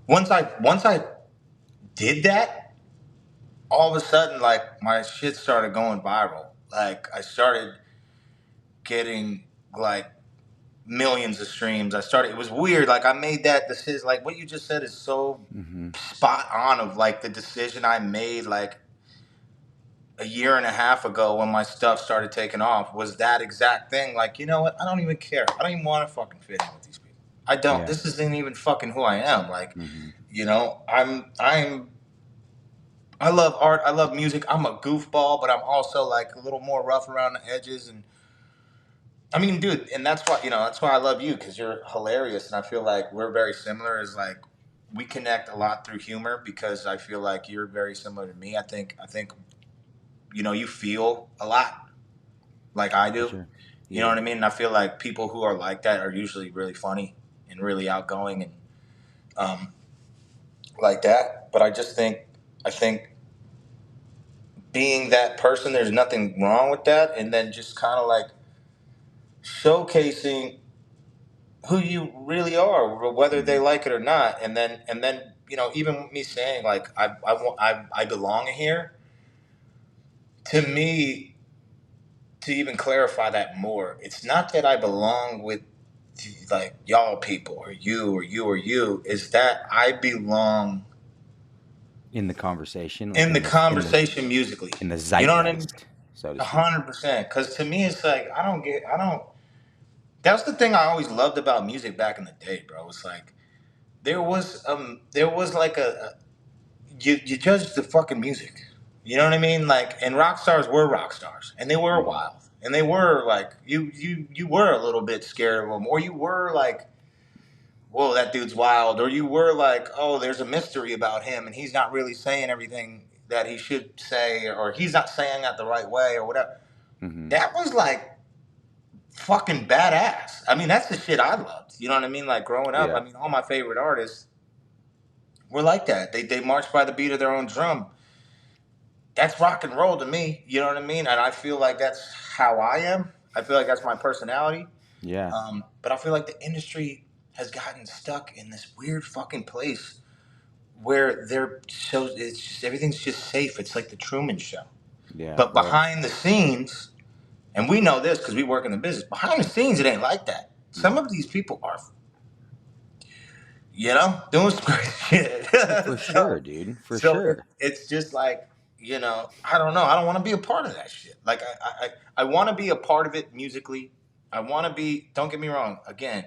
once I did that, all of a sudden, like my shit started going viral. Like I started getting like millions of streams. I started. It was weird. Like I made that decision. Like what you just said is so Mm-hmm. spot on. Of like the decision I made, like a year and a half ago when my stuff started taking off, was that exact thing. Like, you know what? I don't even care. I don't even want to fucking fit in with these people. I don't. Yeah. This isn't even fucking who I am. Like, Mm-hmm. you know, I love art. I love music. I'm a goofball, but I'm also like a little more rough around the edges. And I mean, dude, and that's why, that's why I love you, because you're hilarious. And I feel like we're very similar. Is like, we connect a lot through humor, because I feel like you're very similar to me. I think, you feel a lot like I For do. sure. You know Yeah. what I mean? And I feel like people who are like that are usually really funny and really outgoing and um, like that. But I think being that person, there's nothing wrong with that. And then just kind of like showcasing who you really are, whether Mm-hmm. they like it or not. And then even me saying like I belong here. To me, to even clarify that more, it's not that I belong with like y'all people or you or you or you. Is that I belong In the conversation, like in the conversation musically. in the You know what I mean? zeitgeist, so to A speak. 100%. Because to me, it's like I don't. That's the thing I always loved about music back in the day, bro. It's like there was like you judge the fucking music. You know what I mean? Like, and rock stars were rock stars, and they were Mm-hmm. wild, and they were like you were a little bit scared of them, or you were like, whoa, that dude's wild, or you were like, oh, there's a mystery about him, and he's not really saying everything that he should say, or he's not saying that the right way, or whatever. Mm-hmm. That was like fucking badass. I mean, that's the shit I loved. You know what I mean? Like growing up, I Yeah. mean, all my favorite artists were like that. They marched by the beat of their own drum. That's rock and roll to me. You know what I mean? And I feel like that's how I am. I feel like that's my personality. Yeah. But I feel like the industry has gotten stuck in this weird fucking place where it's just everything's just safe. It's like the Truman Show. Yeah. But Well. behind the scenes, and we know this because we work in the business. Behind the scenes, it ain't like that. Some No. of these people are, doing some crazy shit. Oh, for so, sure, dude. For so sure. it's just like, I don't know. I don't want to be a part of that shit. Like I want to be a part of it musically. I want to be. Don't get me wrong. Again,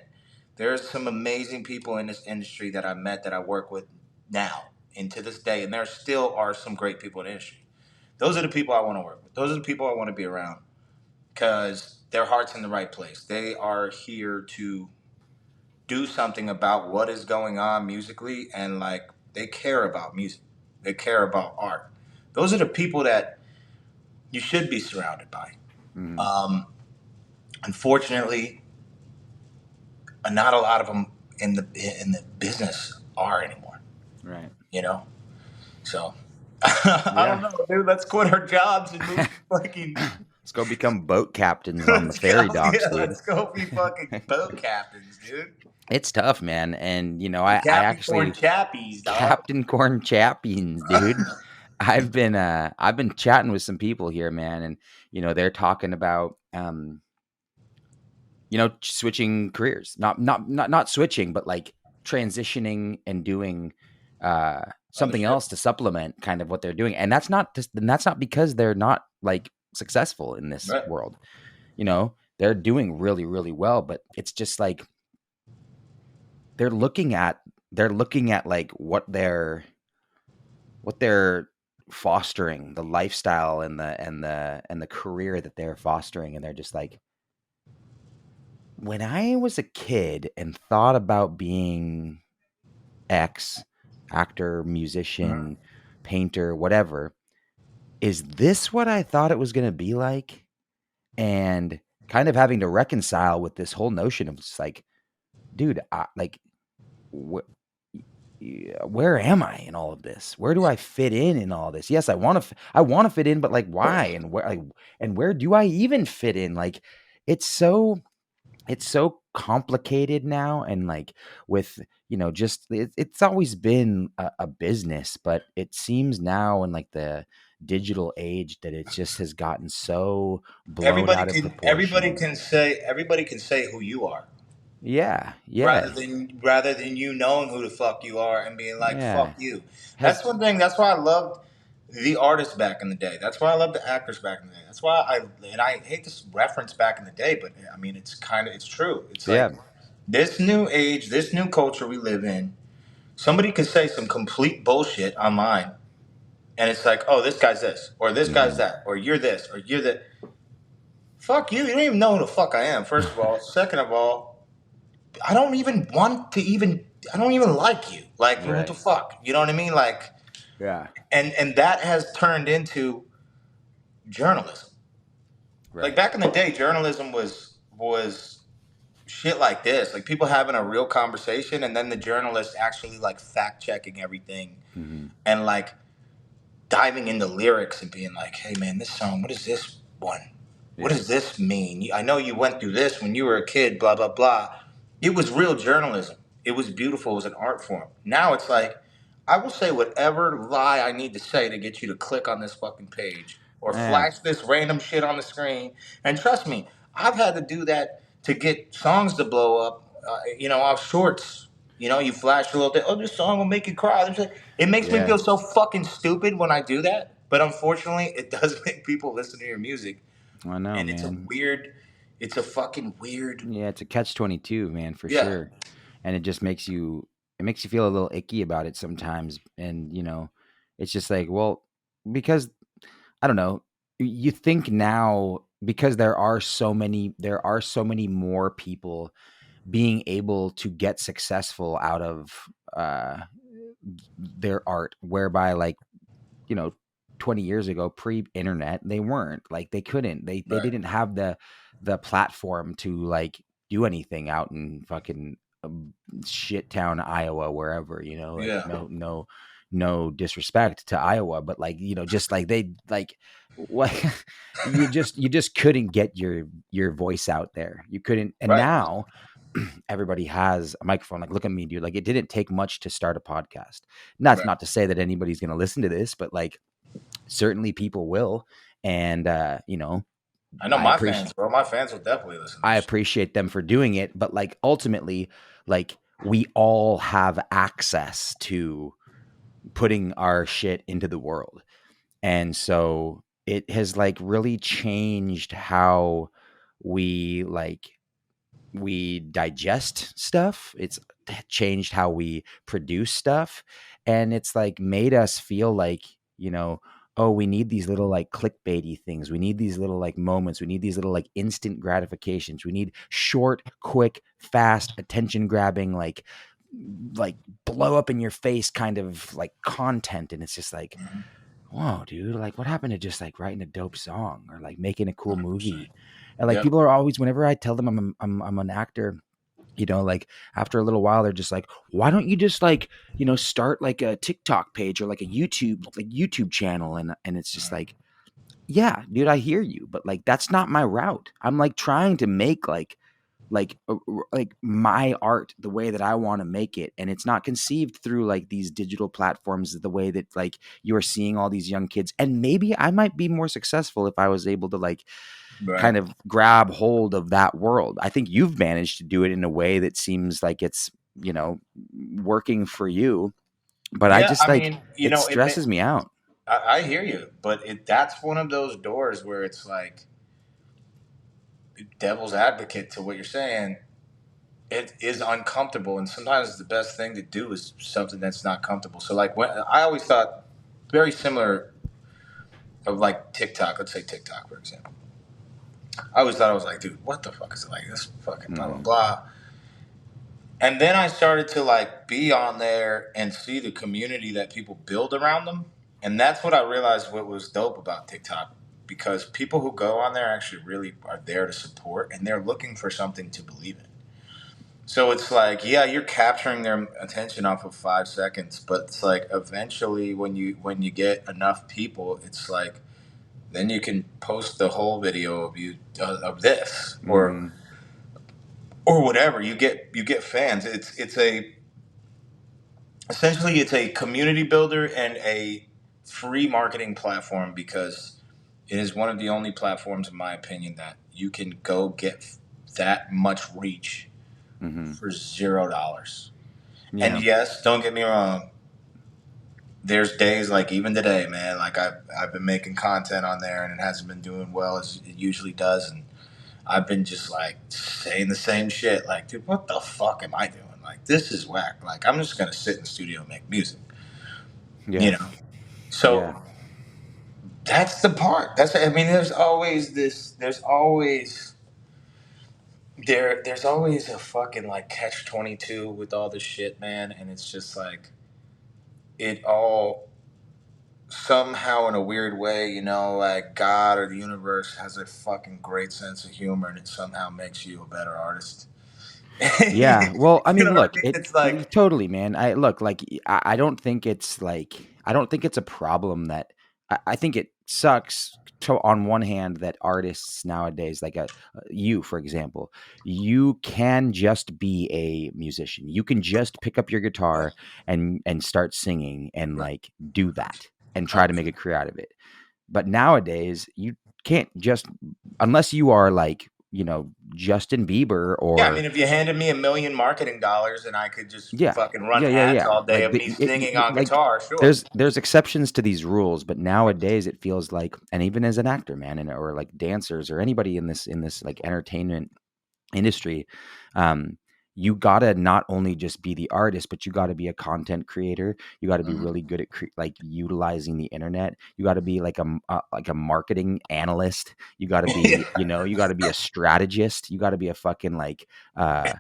there's some amazing people in this industry that I met that I work with now and to this day, and there still are some great people in the industry. Those are the people I want to work with. Those are the people I want to be around, because their heart's in the right place. They are here to do something about what is going on musically, and like they care about music. They care about art. Those are the people that you should be surrounded by. Mm-hmm. Unfortunately, not a lot of them in the business are anymore. Right. You know, so. I don't Yeah. know, dude. Let's quit our jobs and move to fucking. Let's go become boat captains on the ferry docks, Yeah, dude. let's go be fucking boat captains, dude. It's tough, man. And And I Captain Corn actually Chappies, dog. Captain Corn Champions, dude. I've been chatting with some people here, man, and they're talking about switching careers. Not switching, but like transitioning and doing Other something shit. else to supplement kind of what they're doing. And that's not because they're not like successful in this Right. world. They're doing really, really well, but it's just like they're looking at like what they're fostering, the lifestyle and the career that they're fostering, and they're just like, when I was a kid and thought about being X, actor, Mhm. musician, painter, whatever, is this what I thought it was going to be like? And kind of having to reconcile with this whole notion of just like, dude, like wh- where am I in all of this? Where do I fit in all this? Yes, I want to fit in, but like why and where do I even fit in? Like it's so complicated now, and like with just it's always been a business, but it seems now in like the digital age that it just has gotten so blown Everybody out of can. proportion. Everybody can say who you are, Yeah, rather yeah, than you knowing who the fuck you are and being like, yeah. fuck you. Has That's one thing. That's why I loved the artists back in the day. That's why I loved the actors back in the day. That's why I hate this reference back in the day, but I mean it's true. It's Yeah. like this new age, this new culture we live in. Somebody could say some complete bullshit online, and it's like, oh, this guy's this, or this guy's Mhm. that, or you're this, or you're that. Fuck you. You don't even know who the fuck I am. First of all. Second of all, I don't even want to even. I don't even like you. Like, what the Right. fuck? You know what I mean? Like, Yeah. and that has turned into journalism. Like Right. back in the day, journalism was shit like this. Like people having a real conversation, and then the journalist actually like fact checking everything, Mhm. and like diving into lyrics and being like, "Hey man, this song, what is this one? What Yeah. does this mean? I know you went through this when you were a kid, blah blah blah." It was real journalism. It was beautiful. It was an art form. Now it's like, I will say whatever lie I need to say to get you to click on this fucking page or Yeah. flash this random shit on the screen. And trust me, I've had to do that to get songs to blow up. Off shorts. You flash a little bit. Oh, this song will make you cry. It makes me Yeah. feel so fucking stupid when I do that. But unfortunately, it does make people listen to your music, I know, and man. it's a fucking weird. Yeah, it's a catch 22, man, for Yeah, sure. And it just makes you feel a little icky about it sometimes. And, it's just like, well, because I don't know, you think now because there are so many more people being able to get successful out of uh their art, whereby like, you know 20 years ago, pre-internet, they weren't like, they couldn't, they right, didn't have the platform to like do anything out in fucking shit town Iowa, wherever, like yeah. no disrespect to Iowa, but like, just like they like what you just couldn't get your voice out there. You couldn't. And Right, now everybody has a microphone. Like, look at me, dude. Like, it didn't take much to start a podcast. And that's right. not to say that anybody's going to listen to this, but like, certainly people will. And I know I my appreciate fans, bro. My fans will definitely listen to I this shit. appreciate them for doing it, but like ultimately, like we all have access to putting our shit into the world. And so it has like really changed how we like we digest stuff. It's changed how we produce stuff. And it's like made us feel like, oh, we need these little like clickbaity things. We need these little like moments. We need these little like instant gratifications. We need short, quick, fast, attention grabbing, like blow up in your face kind of like content. And it's just like, Mhm. whoa, dude, like what happened to just like writing a dope song or like making a cool 100%. movie? And like Yep. people are always, whenever I tell them I'm an actor, Like after a little while, they're just like, why don't you just like, start like a TikTok page or like a YouTube channel? And it's just like, yeah, dude, I hear you, but like, that's not my route. I'm like trying to make like my art the way that I want to make it, and it's not conceived through like these digital platforms the way that like you're seeing all these young kids. And maybe I might be more successful if I was able to like Right. kind of grab hold of that world. I think you've managed to do it in a way that seems like it's, working for you, but I Yeah, just I like, mean, it stresses me out. I hear you, but that's one of those doors where it's like devil's advocate to what you're saying. It is uncomfortable, and sometimes the best thing to do is something that's not comfortable. So, like, when I always thought very similar of like TikTok. Let's say TikTok, for example. I always thought I was like, dude, what the fuck is it like? This fucking blah blah Mm, blah. And then I started to like be on there and see the community that people build around them. And that's what I realized what was dope about TikTok, because people who go on there actually really are there to support, and they're looking for something to believe in. So it's like, yeah, you're capturing their attention off of 5 seconds, but it's like eventually when you get enough people, it's like then you can post the whole video of you of this mm, or whatever. You get fans. It's a essentially it's a community builder and a free marketing platform, because it is one of the only platforms, in my opinion, that you can go get that much reach mm-hmm. for $0. And Yeah. yes, don't get me wrong. There's days like even today, man. Like I've been making content on there and it hasn't been doing well as it usually does, and I've been just like saying the same shit. Like, dude, what the fuck am I doing? Like, this is whack. Like, I'm just gonna sit in the studio and make music, you Yeah. know. Yeah. So that's the part. I mean, there's always this. There's always a fucking like catch 22 with all this shit, man. And it's just like it all somehow in a weird way, like God or the universe has a fucking great sense of humor, and it somehow makes you a better artist. You Yeah. Well, I know mean, what I look, mean? It's like, totally, man. I look like I don't think it's like I don't think it's a problem that I think it sucks to on one hand that artists nowadays, like you, for example, you can just be a musician. You can just pick up your guitar and start singing and like do that and try to make a career out of it. But nowadays, you can't just unless you are like, Justin Bieber yeah, I or mean, if you handed me $1 million marketing and I could just yeah. fucking run Yeah, yeah, ads yeah. all day Like of me singing on like guitar, sure. there's exceptions to these rules, but nowadays it feels like, and even as an actor, man, and or like dancers or anybody in this like entertainment industry, um you gotta not only just be the artist, but you gotta be a content creator. You gotta be Mhm. really good at like utilizing the internet. You gotta be like a marketing analyst. You gotta be, you gotta be a strategist. You gotta be a fucking uh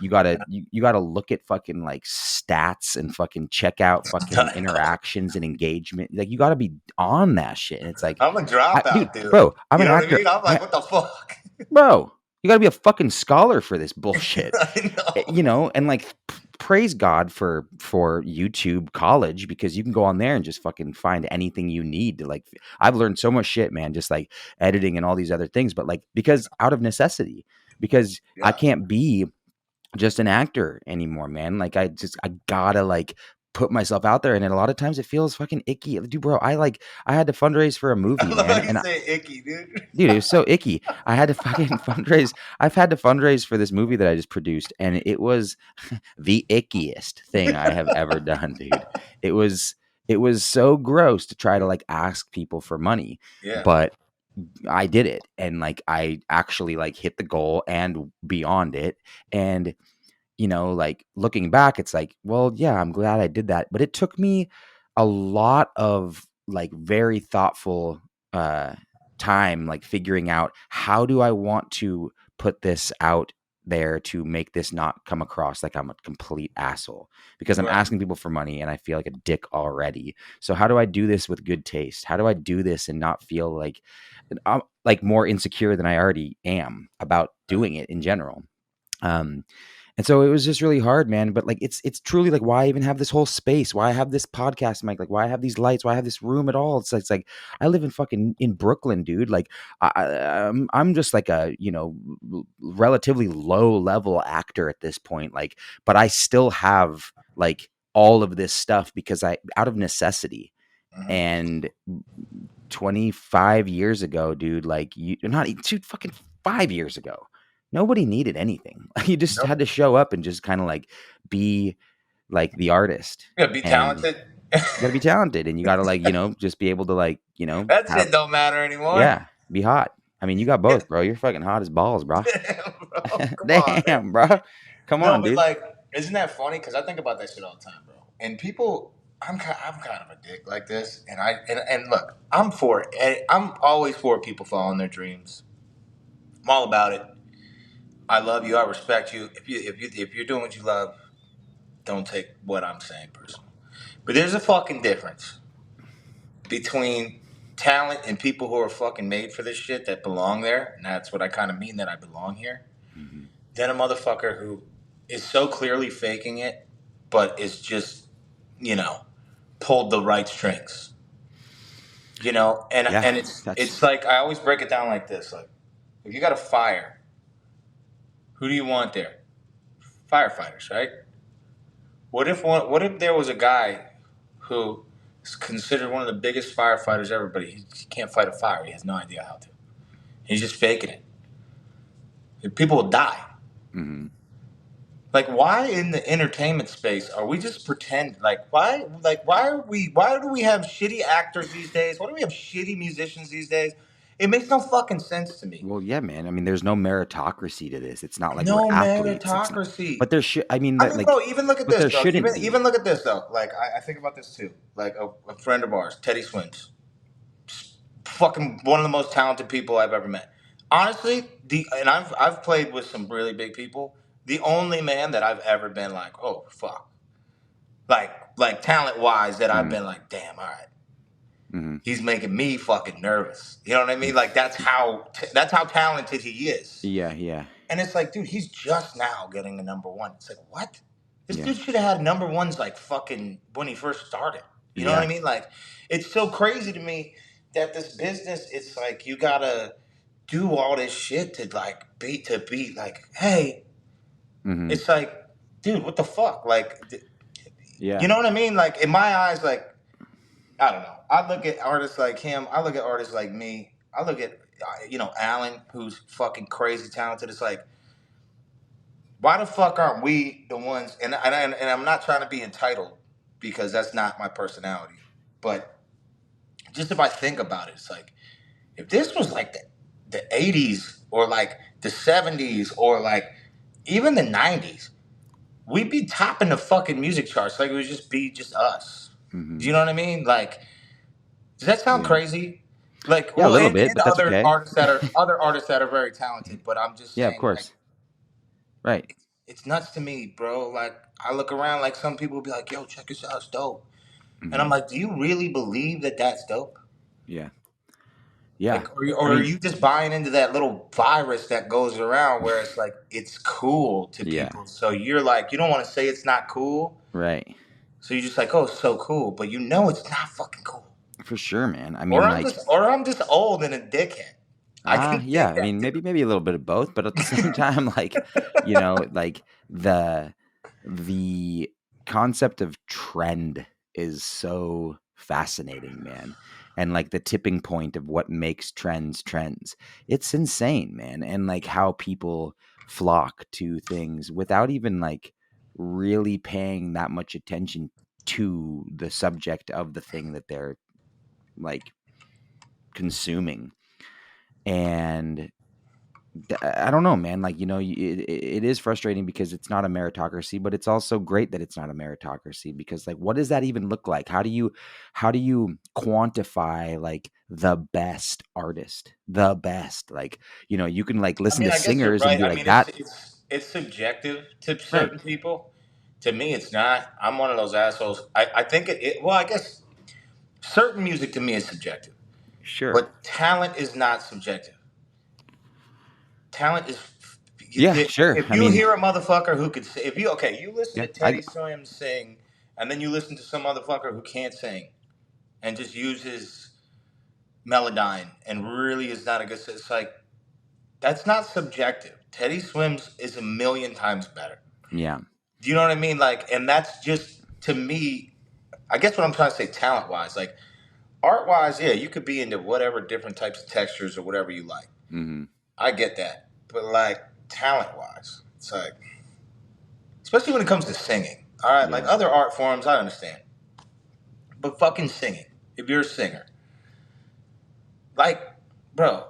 you gotta look at fucking like stats and fucking check out fucking interactions and engagement. Like you gotta be on that shit. And it's like, I'm a dude, dropout, dude. bro, I'm You an know what I actor. mean? I'm like, what the fuck? Bro, you got to be a fucking scholar for this bullshit. I know. And like praise God for YouTube College, because you can go on there and just fucking find anything you need to like I've learned so much shit, man, just like editing and all these other things, but like because out of necessity, because I Yeah. can't be just an actor anymore, man. Like I gotta like put myself out there, and a lot of times it feels fucking icky. Dude, bro, I had to fundraise for a movie, I love man, how you and say icky, dude. dude, it was so icky. I had to fucking fundraise. I've had to fundraise for this movie that I just produced, and it was the ickiest thing I have ever done, dude. It was it was so gross to try to like ask people for money, Yeah. but I did it, and like I actually like hit the goal and beyond it. And like looking back, it's like, well, yeah, I'm glad I did that. But it took me a lot of like very thoughtful uh time, like figuring out how do I want to put this out there to make this not come across like I'm a complete asshole, because I'm Right. asking people for money and I feel like a dick already. So how do I do this with good taste? How do I do this and not feel like I'm like more insecure than I already am about doing it in general? Um And so it was just really hard, man. But like, it's truly like, why even have this whole space? Why have this podcast mic? Like, why have these lights? Why have this room at all? It's like I live in fucking in Brooklyn, dude. Like, I'm just like a relatively low level actor at this point. Like, but I still have like all of this stuff because I out of necessity. Mhm. And 25 years ago, dude, like you not two fucking 5 years ago, nobody needed anything. You just Nope. had to show up and just kind of like be like the artist. You gotta be And you talented. gotta be talented and you gotta like, just be able to like, That have shit don't matter anymore. yeah, be hot. I mean, you got both, bro. You're fucking hot as balls, bro. Damn, bro. Come on, man. Damn, bro. Come No, on, but dude. like, isn't that funny? Because I think about that shit all the time, bro. And people, I'm kind of a dick like this. And look, I'm always for people following their dreams. I'm all about it. I love you. I respect you. If you're doing what you love, don't take what I'm saying personal. But there's a fucking difference between talent and people who are fucking made for this shit that belong there, and that's what I kind of mean that I belong here. Mhm. Then a motherfucker who is so clearly faking it, but is just, you know, pulled the right strings. And Yeah, it's like I always break it down like this: like, if you got a fire, who do you want there? Firefighters, right? What if there was a guy who is considered one of the biggest firefighters ever, but he can't fight a fire. He has no idea how to. He's just faking it. People will die. Mhm. Like, why in the entertainment space are we just pretend? Why do we have shitty actors these days? Why do we have shitty musicians these days? It makes no fucking sense to me. Well, yeah, man. I mean, there's no meritocracy to this. It's not like we're No athletes. It's not, meritocracy. but there should. I mean, I that mean, like, bro, even look at but this there though. shouldn't Even be. look at this though. Like, I think about this too. Like a friend of ours, Teddy Swims, fucking one of the most talented people I've ever met. Honestly, I've played with some really big people. The only man that I've ever been like, oh fuck, like talent wise, that I've Mm, been like, damn, all right, mhm, he's making me fucking nervous. You know what I mean? Like that's how talented he is. yeah, yeah, And it's like, dude, he's just now getting a number one. It's like, what? This yeah, dude should have had number ones like fucking when he first started. You know what I yeah. mean? Like, it's so crazy to me that this business, it's like you gotta do all this shit to be like, hey, Hmm. it's like, dude, what the fuck? Like, Yeah. you know what I mean? Like, in my eyes, like, I don't know. I look at artists like him. I look at artists like me. I look at, Alan, who's fucking crazy talented. It's like, why the fuck aren't we the ones? And I'm not trying to be entitled because that's not my personality. But just if I think about it, it's like if this was like the 80s or like the 70s or like even the 90s, we'd be topping the fucking music charts. Like it would just be just us. Hmm. Do you know what I mean? Like, does that sound Yeah. crazy? Like, Yeah, a well, little and bit, but that's okay. other artists that are very talented. But I'm just Yeah, of saying, like, course. Right. it's nuts to me, bro. Like, I look around, like, some people be like, yo, check this out, it's dope. And I'm Hmm. like, do you really believe that that's dope? Yeah. Yeah. Like, I or are mean, you just buying into that little virus that goes around where it's like, it's cool to yeah. people? So you're like, you don't want to say it's not cool. Right. So you're just like, oh, it's so cool. But you know it's not fucking cool. For sure, man. I mean, like, Or I'm just old and a dickhead. I can yeah. think I that mean, too. maybe a little bit of both, but at the same time, like, like the concept of trend is so fascinating, man. And like the tipping point of what makes trends. It's insane, man. And like how people flock to things without even like really paying that much attention to the subject of the thing that they're like consuming. And I don't know, man. Like, it is frustrating because it's not a meritocracy, but it's also great that it's not a meritocracy because, like, what does that even look like? How do you quantify like the best artist, the best? Like, you can like I listen mean, to I guess you're singers and right. be I like mean, that, it's subjective to right? certain people. To me, it's not. I'm one of those assholes. I think well, I guess certain music to me is subjective, Sure. but talent is not subjective. Talent is Yeah, sure. If I you mean, hear a motherfucker who could sing, you listen yeah, to Teddy Swims sing, and then you listen to some motherfucker who can't sing and just uses Melodyne and really is not a good. It's like that's not subjective. Teddy Swims is a million times better. yeah. Do you know what I mean? Like, and that's just to me. I guess what I'm trying to say, talent wise, like art wise, yeah, you could be into whatever different types of textures or whatever you like. Mm-hmm. I get that, but like talent wise, it's like, especially when it comes to singing. All right, like Yeah. other art forms, I understand, but fucking singing. If you're a singer, like, bro,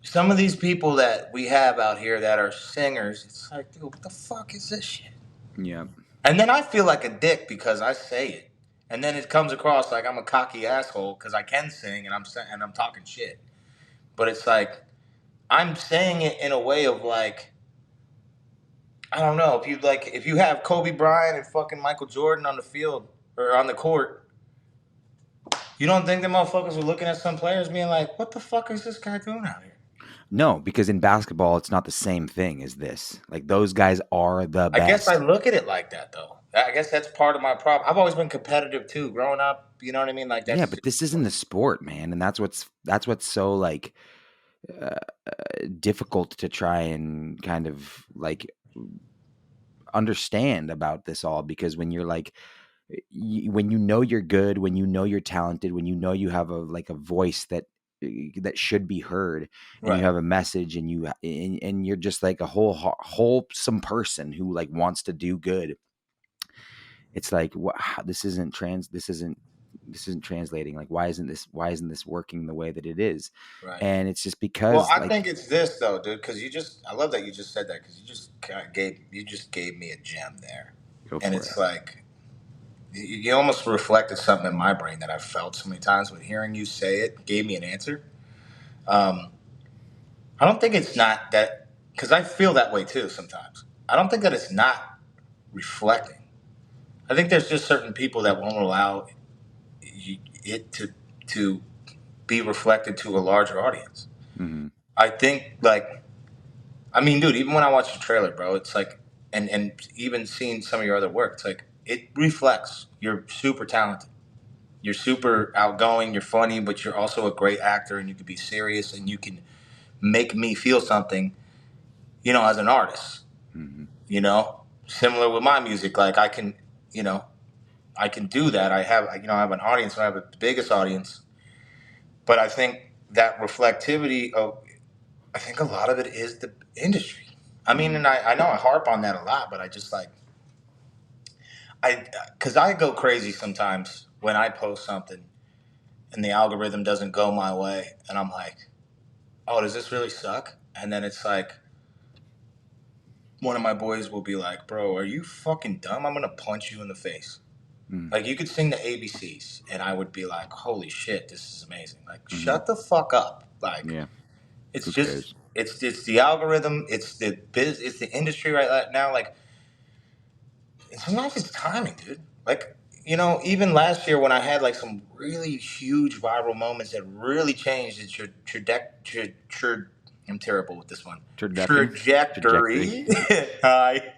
some of these people that we have out here that are singers, it's like, dude, what the fuck is this shit? Yeah. And then I feel like a dick because I say it, and then it comes across like I'm a cocky asshole because I can sing and I'm talking shit. But it's like I'm saying it in a way of like, I don't know, if you have Kobe Bryant and fucking Michael Jordan on the field or on the court, you don't think the motherfuckers were looking at some players being like, what the fuck is this guy doing out here? No, because in basketball, it's not the same thing as this. Like those guys are the I guess I best. look at it like that though. I guess that's part of my problem. I've always been competitive too, growing up. You know what I mean? Like Yeah, that's but just, this isn't the sport, man, and that's what's so like uh, difficult to try and kind of like understand about this all because when you're like when you know you're good, when you know you're talented, when you know you have a voice that should be heard, and you right. have a message, and and you're just like a wholesome person who like wants to do good. It's like this isn't translating. Like why isn't this working the way that it is? Right. And it's just Well, because I like think it's this though, dude. Because I love that you just said that because you just gave me a gem there, go and for it. it's like you almost reflected something in my brain that I've felt so many times. With hearing you say it, gave me an answer. Um, I don't think it's not that because I feel that way too sometimes. I don't think that it's not reflecting. I think there's just certain people that won't allow it to be reflected to a larger audience. Hmm. I think like I mean, dude, even when I watch the trailer, bro, it's like, and even seeing some of your other work, it's like it reflects. You're super talented. You're super outgoing. You're funny, but you're also a great actor, and you can be serious, and you can make me feel something. You know, as an artist. Hmm. You know, similar with my music, like I can, you know, I can do that. I have an audience. I have the biggest audience, but I think that reflectivity of I think a lot of it is the industry. I mean, Hmm. and I know I harp on that a lot, but I just like because I go crazy sometimes when I post something and the algorithm doesn't go my way, and I'm like, oh, does this really suck? And then it's like one of my boys will be like, bro, are you fucking dumb? I'm gonna punch you in the face. Hmm. Like you could sing the ABCs, and I would be like, holy shit, this is amazing. Like, Hmm. shut the fuck up. Like, Yeah. it's Who just cares? it's the algorithm, it's the industry right now. Like, and sometimes it's timing, dude. Like, you know, even last year when I had like some really huge viral moments that really changed the I'm terrible with this one. Turducken. Trajectory. Trajectory, hi,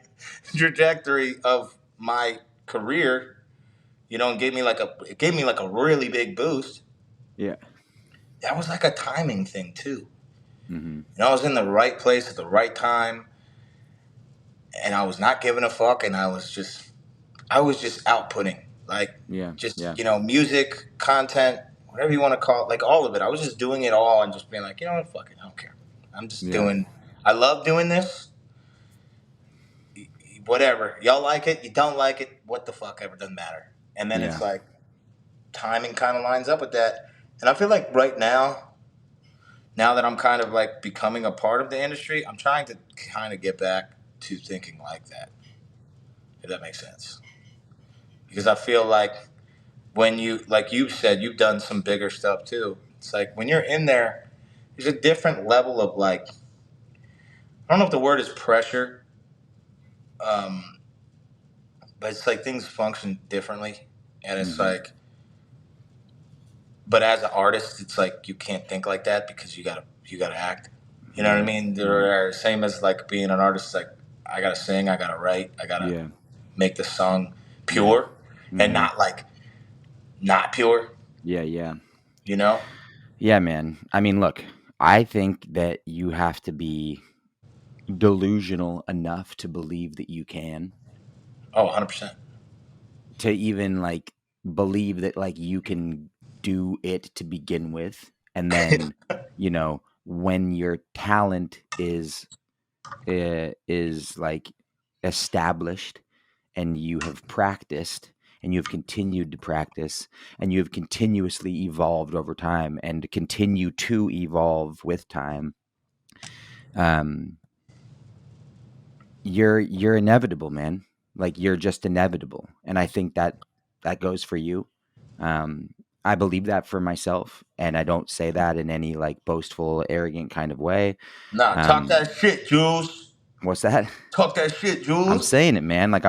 trajectory of my career. You know, and it gave me like a really big boost. Yeah. That was like a timing thing too. Hmm. You know, I was in the right place at the right time, and I was not giving a fuck, and I was just outputting, like Yeah. just Yeah. you know, music, content, whatever you want to call it, like all of it. I was just doing it all and just being like, you know what, fuck it, I don't care. I'm just Yeah. doing. I love doing this. Whatever y'all like it, you don't like it. What the fuck ever doesn't matter. And then it's Yeah. like timing kind of lines up with that. And I feel like right now that I'm kind of like becoming a part of the industry, I'm trying to kind of get back to thinking like that. If that makes sense, because I feel like when you like you said you've done some bigger stuff too. It's like when you're in there, there's a different level of like I don't know if the word is pressure, um, but it's like things function differently, and it's Hmm. like, but as an artist, it's like you can't think like that because you gotta act. You know what I Right. mean? Right. They're same as like being an artist. Like I gotta sing, I gotta write, I gotta Yeah. make the song Yeah. pure and Mm-hmm. not like not pure. Yeah. Yeah. You know? Yeah, man. I mean, look, I think that you have to be delusional enough to believe that you can, Oh, 100%. to even like believe that like you can do it to begin with. And then, when your talent is like established, and you have practiced, and you have continued to practice, and you have continuously evolved over time and continue to evolve with time, um you're inevitable, man. Like, you're just inevitable, and I think that that goes for you. um I believe that for myself, and I don't say that in any like boastful, arrogant kind of way. Nah, talk um that shit, Jules. what's that? Talk that shit, I'm Jules. saying it, man. Like,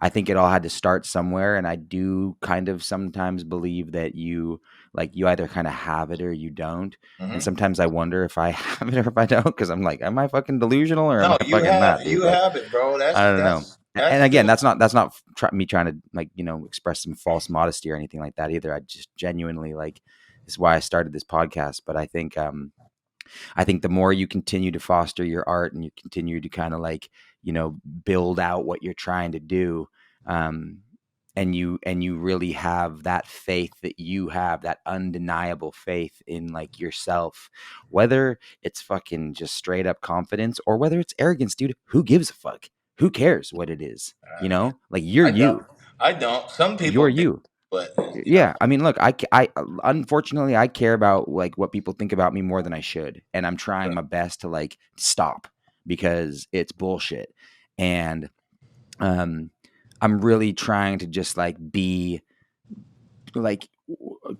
I think it all had to start somewhere, and I do kind of sometimes believe that you either kind of have it or you don't. And Hmm. sometimes I wonder if I have it or if I don't, because I'm like, am I fucking delusional or am No, I fucking not, dude? you Like, have it, bro. I don't know. And That's again, dope. that's not me trying to, like, express some false modesty or anything like that either. I just genuinely, like, this is why I started this podcast. But I think the more you continue to foster your art, and you continue to kind of like, build out what you're trying to do, um, and you really have that faith, that you have that undeniable faith in like yourself, whether it's fucking just straight up confidence or whether it's arrogance, dude, who gives a fuck? Who cares what it is? Like, you're I don't. you. I don't. Some You're people do, you. but you know. Yeah, I mean, look, unfortunately, I care about like what people think about me more than I should, and I'm trying Right. my best to like stop, because it's bullshit. And um I'm really trying to just like be like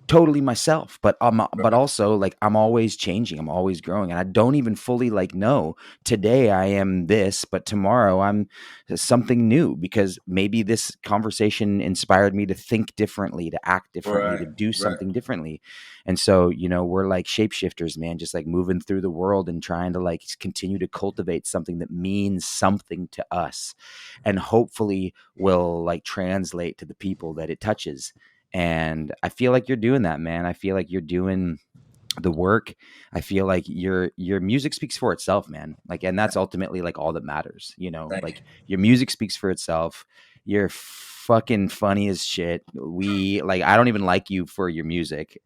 totally myself, but Right. also like I'm always changing, I'm always growing, and I don't even fully like know, today I am this, but tomorrow I'm something new, because maybe this conversation inspired me to think differently, to act differently, Right. to do Right. something differently. And so, we're like shapeshifters, man, just like moving through the world and trying to like continue to cultivate something that means something to us, and hopefully will like translate to the people that it touches. And I feel like you're doing that, man. I feel like you're doing the work. I feel like your music speaks for itself, man. Like, and that's ultimately like all that matters, Thank you. like, your music speaks for itself. You're fucking funny as shit. I don't even like you for your music.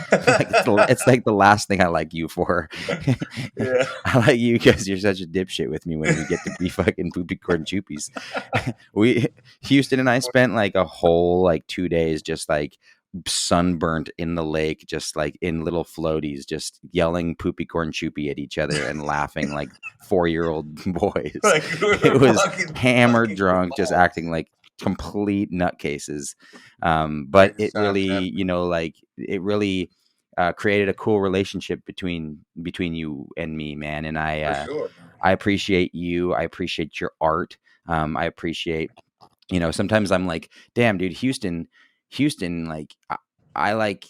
Like, it's like the last thing I like you for. Yeah. I like you because you're such a dipshit with me when we get to be fucking poopy corn choopies. we Houston and I spent like a whole like 2 days just like sunburnt in the lake, just like in little floaties, just yelling poopy corn choopy at each other and laughing like 4-year-old boys. Like we It were was hammered fucking drunk, just balls. acting like complete nutcases. But Great it times really, ever. like, it really created a cool relationship between you and me, man. And For sure. I appreciate you. I appreciate your art. I appreciate, sometimes I'm like, damn, dude, Houston, like, I like,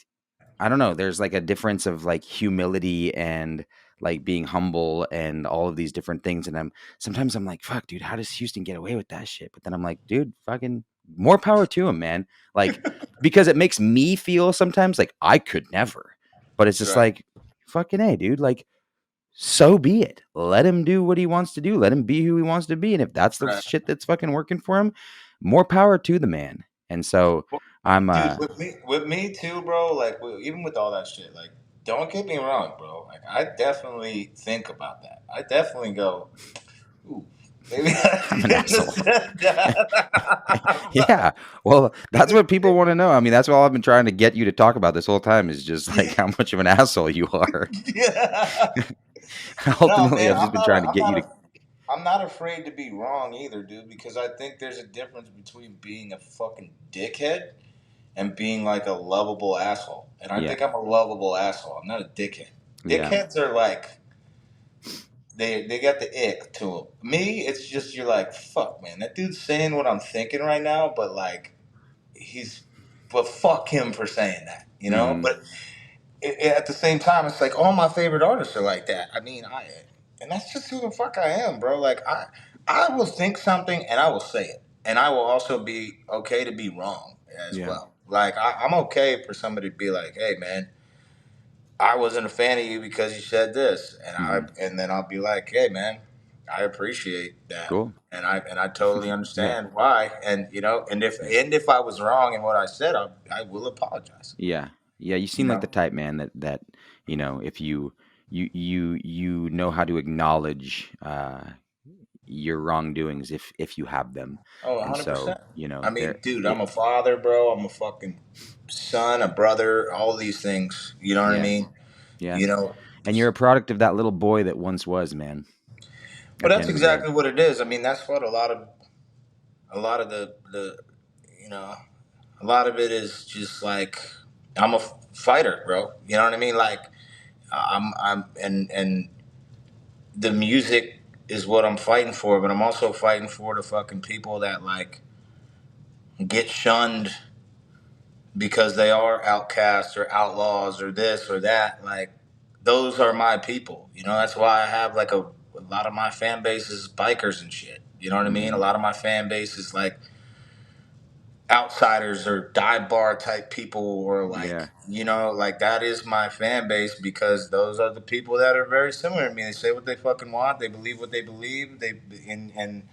I don't know. There's like a difference of like humility and like being humble and all of these different things. And sometimes I'm like, fuck, dude, how does Houston get away with that shit? But then I'm like, dude, fucking more power to him, man. Like, because it makes me feel sometimes like I could never. But it's just Right. like, fucking A, dude. Like, so be it. Let him do what he wants to do. Let him be who he wants to be. And if that's the Right. shit that's fucking working for him, more power to the man. And so Well, I'm dude, with me too, bro. Like, even with all that shit, like, don't get me wrong, bro. Like, I definitely think about that. I definitely go, ooh, maybe I I'm an shouldn't have asshole. said that. Yeah. Well, that's what people want to know. I mean, that's all I've been trying to get you to talk about this whole time, is just like how much of an asshole you are. Yeah. No, Ultimately, man, I've just been trying to get you to. I'm not afraid to be wrong either, dude. Because I think there's a difference between being a fucking dickhead and being like a lovable asshole. And I Yeah. think I'm a lovable asshole. I'm not a dickhead. Yeah. Dickheads are like they got the ick to them. Me, it's just you're like, fuck, man, that dude's saying what I'm thinking right now, but like he's, but fuck him for saying that, you know. Mm-hmm. But at the same time, it's like all my favorite artists are like that. I mean, and that's just who the fuck I am, bro. Like I will think something and I will say it, and I will also be okay to be wrong as Yeah. well. Like I'm okay for somebody to be like, "Hey, man, I wasn't a fan of you because you said this," Mhm. and then I'll be like, "Hey, man, I appreciate that." Cool. And I totally Yeah. understand why, and Yeah. and if I was wrong in what I said, I will apologize. Yeah. Yeah, you You seem like know, the type, man, that if you know how to acknowledge your wrongdoings if you have them. oh, And so, 100%. I there mean, dude, I'm it a father, bro. I'm a fucking son, a brother, all these things. You know what I yeah. mean? Yeah. You know, And you're a product of that little boy that once was, man, but at the that's end of the day. exactly what it is. I mean, that's what a lot of the you know, a lot of it is just like I'm a fighter, bro. You know what I mean? Like I'm and the music is what I'm fighting for, but I'm also fighting for the fucking people that like get shunned because they are outcasts or outlaws or this or that. Like those are my people. You know, that's why I have like a lot of my fan base is bikers and shit. You know what I mean? A Mhm. lot of my fan base is like outsiders or dive bar type people or like Yeah. like that is my fan base because those are the people that are very similar to me. They say what they fucking want, they believe what they believe, and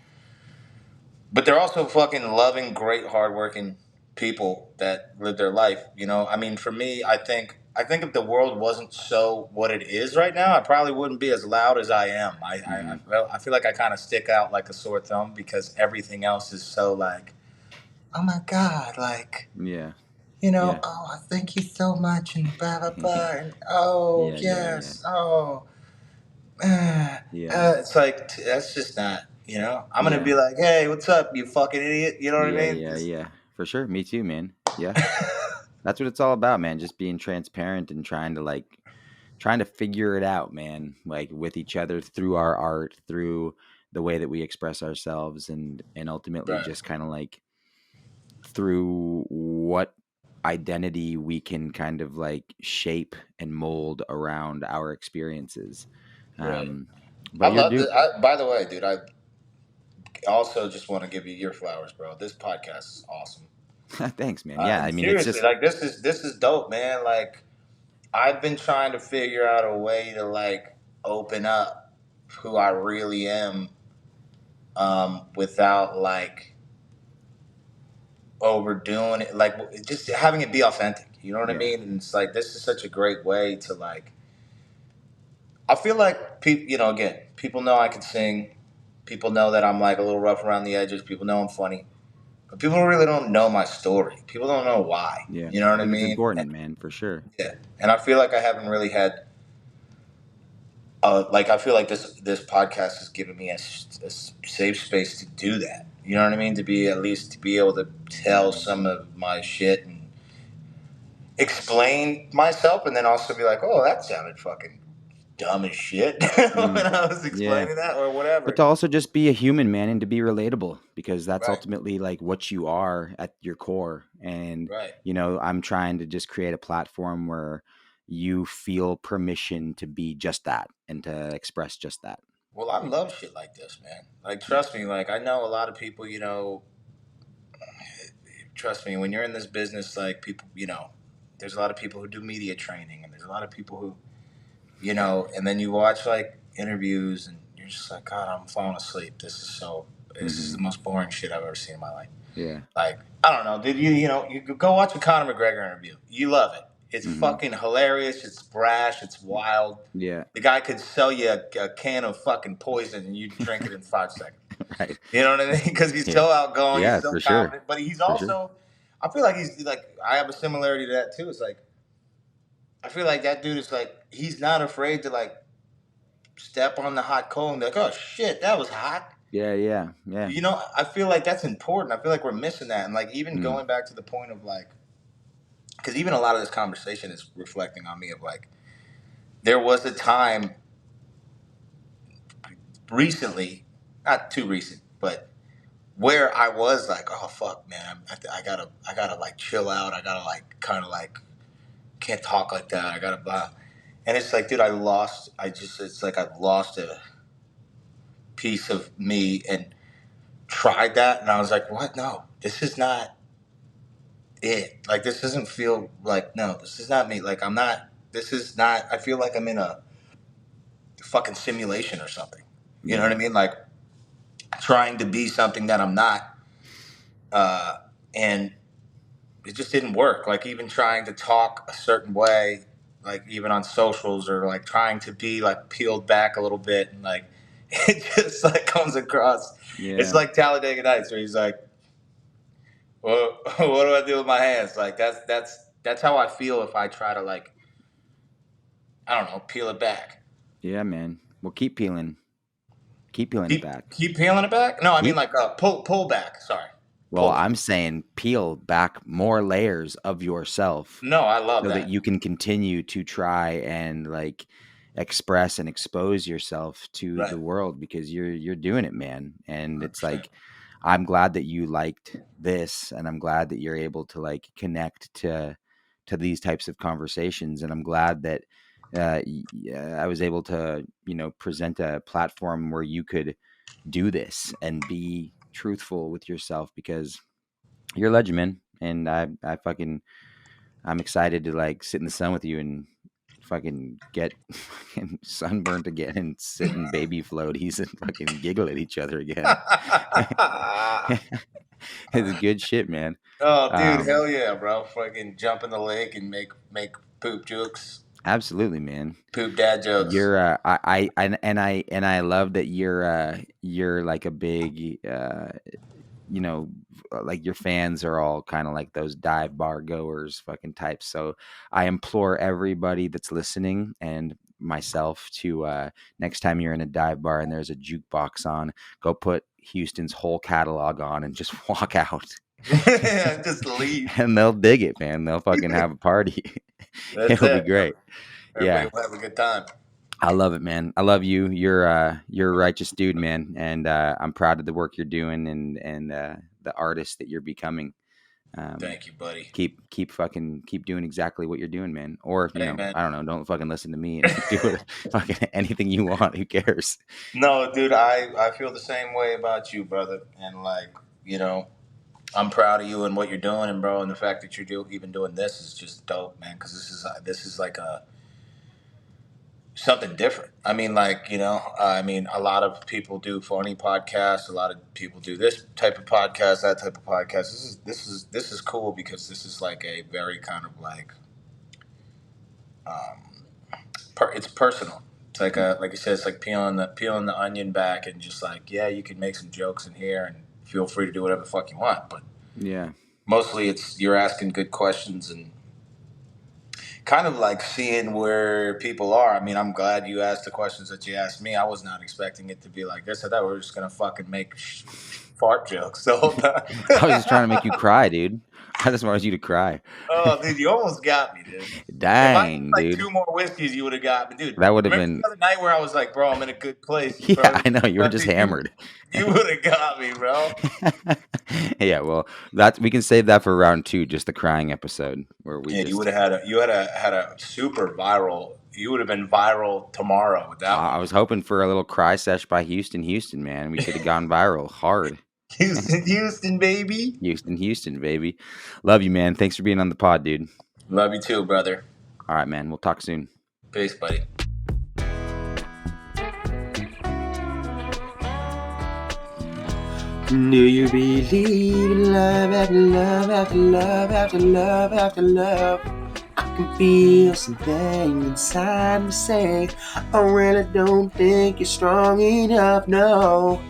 but they're also fucking loving, great, hardworking people that live their life. You know, I mean, for me, I think if the world wasn't so what it is right now, I probably wouldn't be as loud as I am. Mhm. I feel like I kind of stick out like a sore thumb because everything else is so like, oh my god, like Yeah. oh, Yeah. I thank you so much, and blah blah blah, and oh Yeah, yeah, yeah. yes, oh, uh, Yeah. it's like that's just not. I'm gonna Yeah. be like, hey, what's up, you fucking idiot? You know what I Yeah, mean? yeah, Just yeah. For sure. Me too, man. Yeah. That's what it's all about, man. Just being transparent and trying to figure it out, man, like with each other through our art, through the way that we express ourselves, and ultimately right. just kind of like through what identity we can kind of like shape and mold around our experiences. Right. Um, I but you're love doing, it. By the way, dude, I also just want to give you your flowers, bro. This podcast is awesome. thanks, man. Yeah, I mean, it's Seriously, just, like this is dope, man. Like I've been trying to figure out a way to like open up who I really am, without like overdoing it, like just having it be authentic. You know what I yeah, mean? And it's like this is such a great way to like. I feel like people, again, people know I can sing. People know that I'm like a little rough around the edges. People know I'm funny, but people really don't know my story. People don't know why. yeah. You know I what I think it's mean? important, man, for sure. Yeah, and I feel like I haven't really had. Like I feel like this podcast has given me a safe space to do that. You know what I mean? To be at least to be able to tell some of my shit and explain myself, and then also be like, oh, that sounded fucking dumb as shit Mm, when I was yeah. explaining that or But whatever. to also just be a human, man, and to be relatable, because that's Right, ultimately like what you are at your core. And, right. I'm trying to just create a platform where you feel permission to be just that and to express just that. Well, I love shit like this, man. Like, Yeah. trust me. Like, I know a lot of people. Trust me. When you're in this business, like people, there's a lot of people who do media training, and there's a lot of people who, and then you watch like interviews, and you're just like, God, I'm falling asleep. This is Hmm. the most boring shit I've ever seen in my life. Yeah. Like, I don't know. Did you go watch a Conor McGregor interview? You love it. It's Hmm. fucking hilarious. It's brash. It's wild. Yeah. The guy could sell you a can of fucking poison and you drink it in 5 seconds. Right. You know what I mean? Because he's Yeah. so outgoing. He's Yeah, so for sure. confident. But he's For sure. also, I feel like he's like, I have a similarity to that too. It's like, I feel like that dude is like, he's not afraid to like step on the hot coal and be like, oh shit, that was hot. Yeah. Yeah. Yeah. I feel like that's important. I feel like we're missing that. And like, even Mm. going back to the point of like, because even a lot of this conversation is reflecting on me of like, there was a time recently, not too recent, but where I was like, oh fuck, man, I gotta like chill out. I gotta like kind of like can't talk like that. I gotta blah. And it's like, dude, it's like I lost a piece of me and tried that. And I was like, what? No, this is not it. Like, this doesn't feel like, no, this is not me. Like, this is not, I feel like I'm in a fucking simulation or something. You know what I mean? Like, trying to be something that I'm not. And it just didn't work. Like, even trying to talk a certain way, like even on socials, or like trying to be like peeled back a little bit, and like it just like comes across. It's Yeah. like Talladega Nights, where he's like, "Well, what do I do with my hands?" Like that's how I feel if I try to, like, I don't know, peel it back. Yeah, man. Well, keep peeling it back. Keep peeling it back. No, I mean, Keep like, pull back. Sorry, Well, pull back. I'm saying peel back more layers of yourself No, I love so that that. you can continue to try and like express and expose yourself to Right, the world, because you're doing it, man. And it's 100%. like, I'm glad that you liked this, and I'm glad that you're able to like connect to these types of conversations, and I'm glad that I was able to, present a platform where you could do this and be truthful with yourself, because you're a legend, man. And I'm excited to like sit in the sun with you and fucking get fucking sunburnt again and sit in baby floaties and fucking giggle at each other again. It's good shit, man. Oh, dude, Um, hell yeah, bro! Fucking jump in the lake and make poop jokes, Absolutely, man. poop dad jokes. You're I love that you're like a big you know, like your fans are all kind of like those dive bar goers fucking types. So I implore everybody that's listening and myself to next time you're in a dive bar and there's a jukebox on, go put Houston's whole catalog on and just walk out. Just leave. And they'll dig it, man. They'll fucking have a party. That's It'll be it. great. Everybody Yeah. will have a good time. I love it, man. I love you. You're a righteous dude, man, and I'm proud of the work you're doing and the artist that you're becoming. Um, Thank you, buddy. keep doing exactly what you're doing, man. Or Hey, man. I don't know, don't fucking listen to me and do it fucking anything you want. Who cares? No, dude, I feel the same way about you, brother. And, like, you know, I'm proud of you and what you're doing, and bro, and the fact that even doing this is just dope, man. Because this is like a something different. I mean, like, I mean, a lot of people do phony podcasts. A lot of people do this type of podcast, that type of podcast. This is cool because this is like a very kind of like, um, it's personal. It's like like I said, it's like peeling the onion back, and just like, yeah, you can make some jokes in here and feel free to do whatever the fuck you want, but Yeah, mostly it's you're asking good questions and kind of like seeing where people are. I mean, I'm glad you asked the questions that you asked me. I was not expecting it to be like this. I thought we were just gonna fucking make fart jokes the whole time. I was just trying to make you cry, dude. I just wanted you to cry. Oh, dude, you almost got me, dude. If I had Dang, like dude, two more whiskeys, you would have got me, dude. that would have Remember been. the other night where I was like, bro, I'm in a good place, Yeah, bro? I know you were just You hammered. you would have got me, bro. Yeah, well, we can save that for round two, just the crying episode where we Yeah, you would just. have had a super viral. You would have been viral tomorrow with that I one. was hoping for a little cry sesh by Houston, man. We could have gone viral hard. Houston, baby. Houston, baby. Love you, man. Thanks for being on the pod, dude. Love you too, brother. All right, man. We'll talk soon. Peace, buddy. Do you believe in love after love after love after love after love? I can feel something inside me say, I really don't think you're strong enough, no.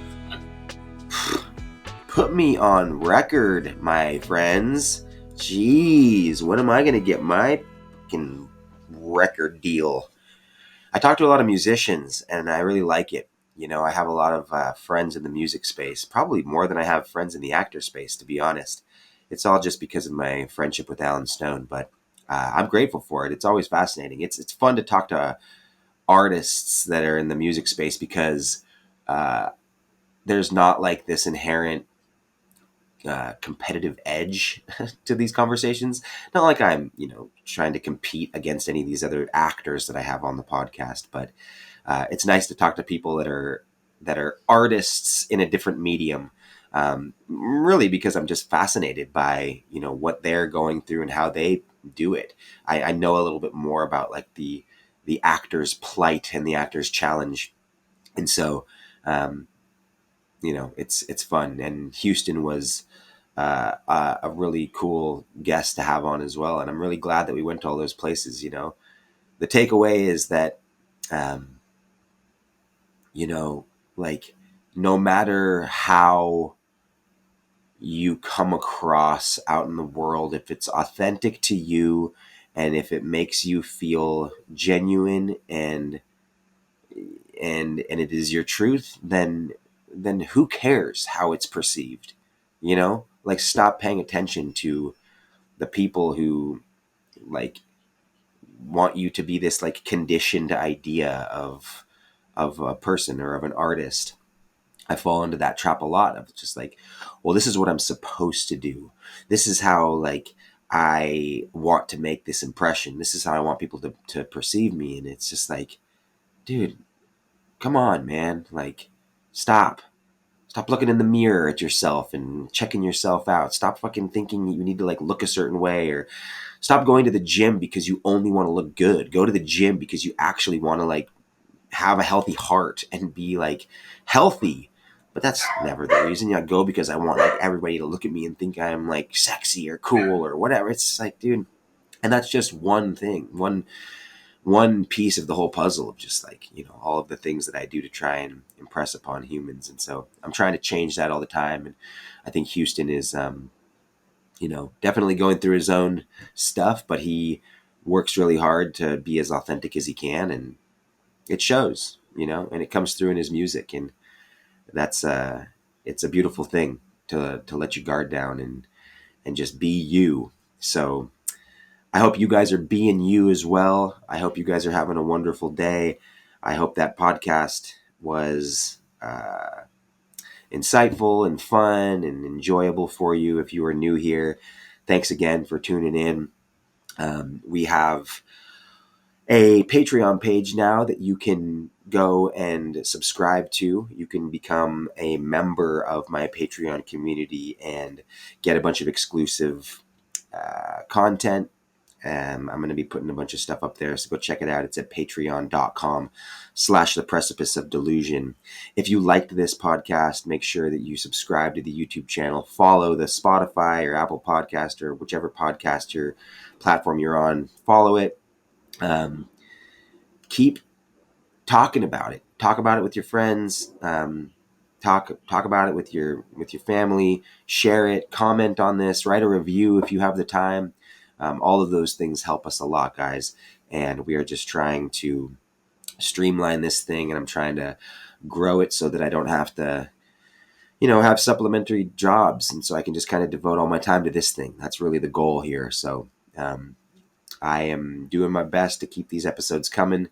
Put me on record, my friends. Jeez, when am I gonna get my fucking record deal? I talk to a lot of musicians, and I really like it. I have a lot of friends in the music space, probably more than I have friends in the actor space, to be honest. It's all just because of my friendship with Alan Stone, but I'm grateful for it. It's always fascinating. It's fun to talk to artists that are in the music space because uh, there's not like this inherent competitive edge to these conversations. Not like I'm, trying to compete against any of these other actors that I have on the podcast, but it's nice to talk to people that are artists in a different medium. Really, because I'm just fascinated by what they're going through and how they do it. I know a little bit more about like the actor's plight and the actor's challenge, and so it's fun. And Hueston was a really cool guest to have on as well, and I'm really glad that we went to all those places. The takeaway is that um, like no matter how you come across out in the world, if it's authentic to you and if it makes you feel genuine and it is your truth, then who cares how it's perceived? Like stop paying attention to the people who like want you to be this like conditioned idea of a person or of an artist. I fall into that trap a lot of just like, well, this is what I'm supposed to do. This is how like I want to make this impression. This is how I want people to perceive me. And it's just like, dude, come on, man. Like, stop. Stop looking in the mirror at yourself and checking yourself out. Stop fucking thinking you need to like look a certain way, or stop going to the gym because you only want to look good. Go to the gym because you actually want to like have a healthy heart and be like healthy. But that's never the reason. I go because I want like everybody to look at me and think I'm like sexy or cool or whatever. It's like, dude, and that's just one thing, one piece of the whole puzzle of just like, all of the things that I do to try and impress upon humans. And so I'm trying to change that all the time. And I think Hueston is, definitely going through his own stuff, but he works really hard to be as authentic as he can. And it shows, and it comes through in his music. And that's, it's a beautiful thing to let your guard down and just be you. So I hope you guys are being you as well. I hope you guys are having a wonderful day. I hope that podcast was insightful and fun and enjoyable for you. If you are new here, thanks again for tuning in. We have a Patreon page now that you can go and subscribe to. You can become a member of my Patreon community and get a bunch of exclusive content. I'm going to be putting a bunch of stuff up there, so go check it out. It's at patreon.com/the precipice of delusion. If you liked this podcast, make sure that you subscribe to the YouTube channel, follow the Spotify or Apple Podcast or whichever podcast your platform you're on, follow it. Keep talking about it. Talk about it with your friends. Talk about it with your family. Share it. Comment on this. Write a review if you have the time. All of those things help us a lot, guys. And we are just trying to streamline this thing, and I'm trying to grow it so that I don't have to, have supplementary jobs, and so I can just kind of devote all my time to this thing. That's really the goal here. So I am doing my best to keep these episodes coming.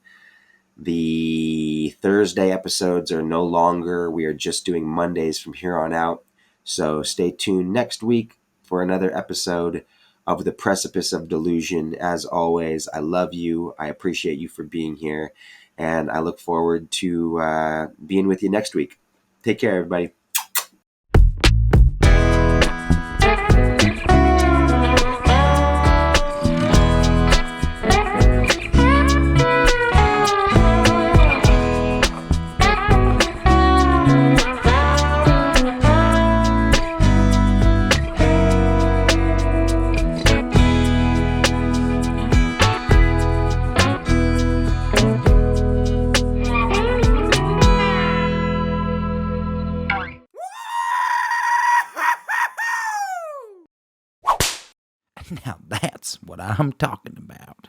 The Thursday episodes are no longer. We are just doing Mondays from here on out. So stay tuned next week for another episode of The Precipice of Delusion. As always, I love you. I appreciate you for being here. And I look forward to being with you next week. Take care, everybody. Now that's what I'm talking about.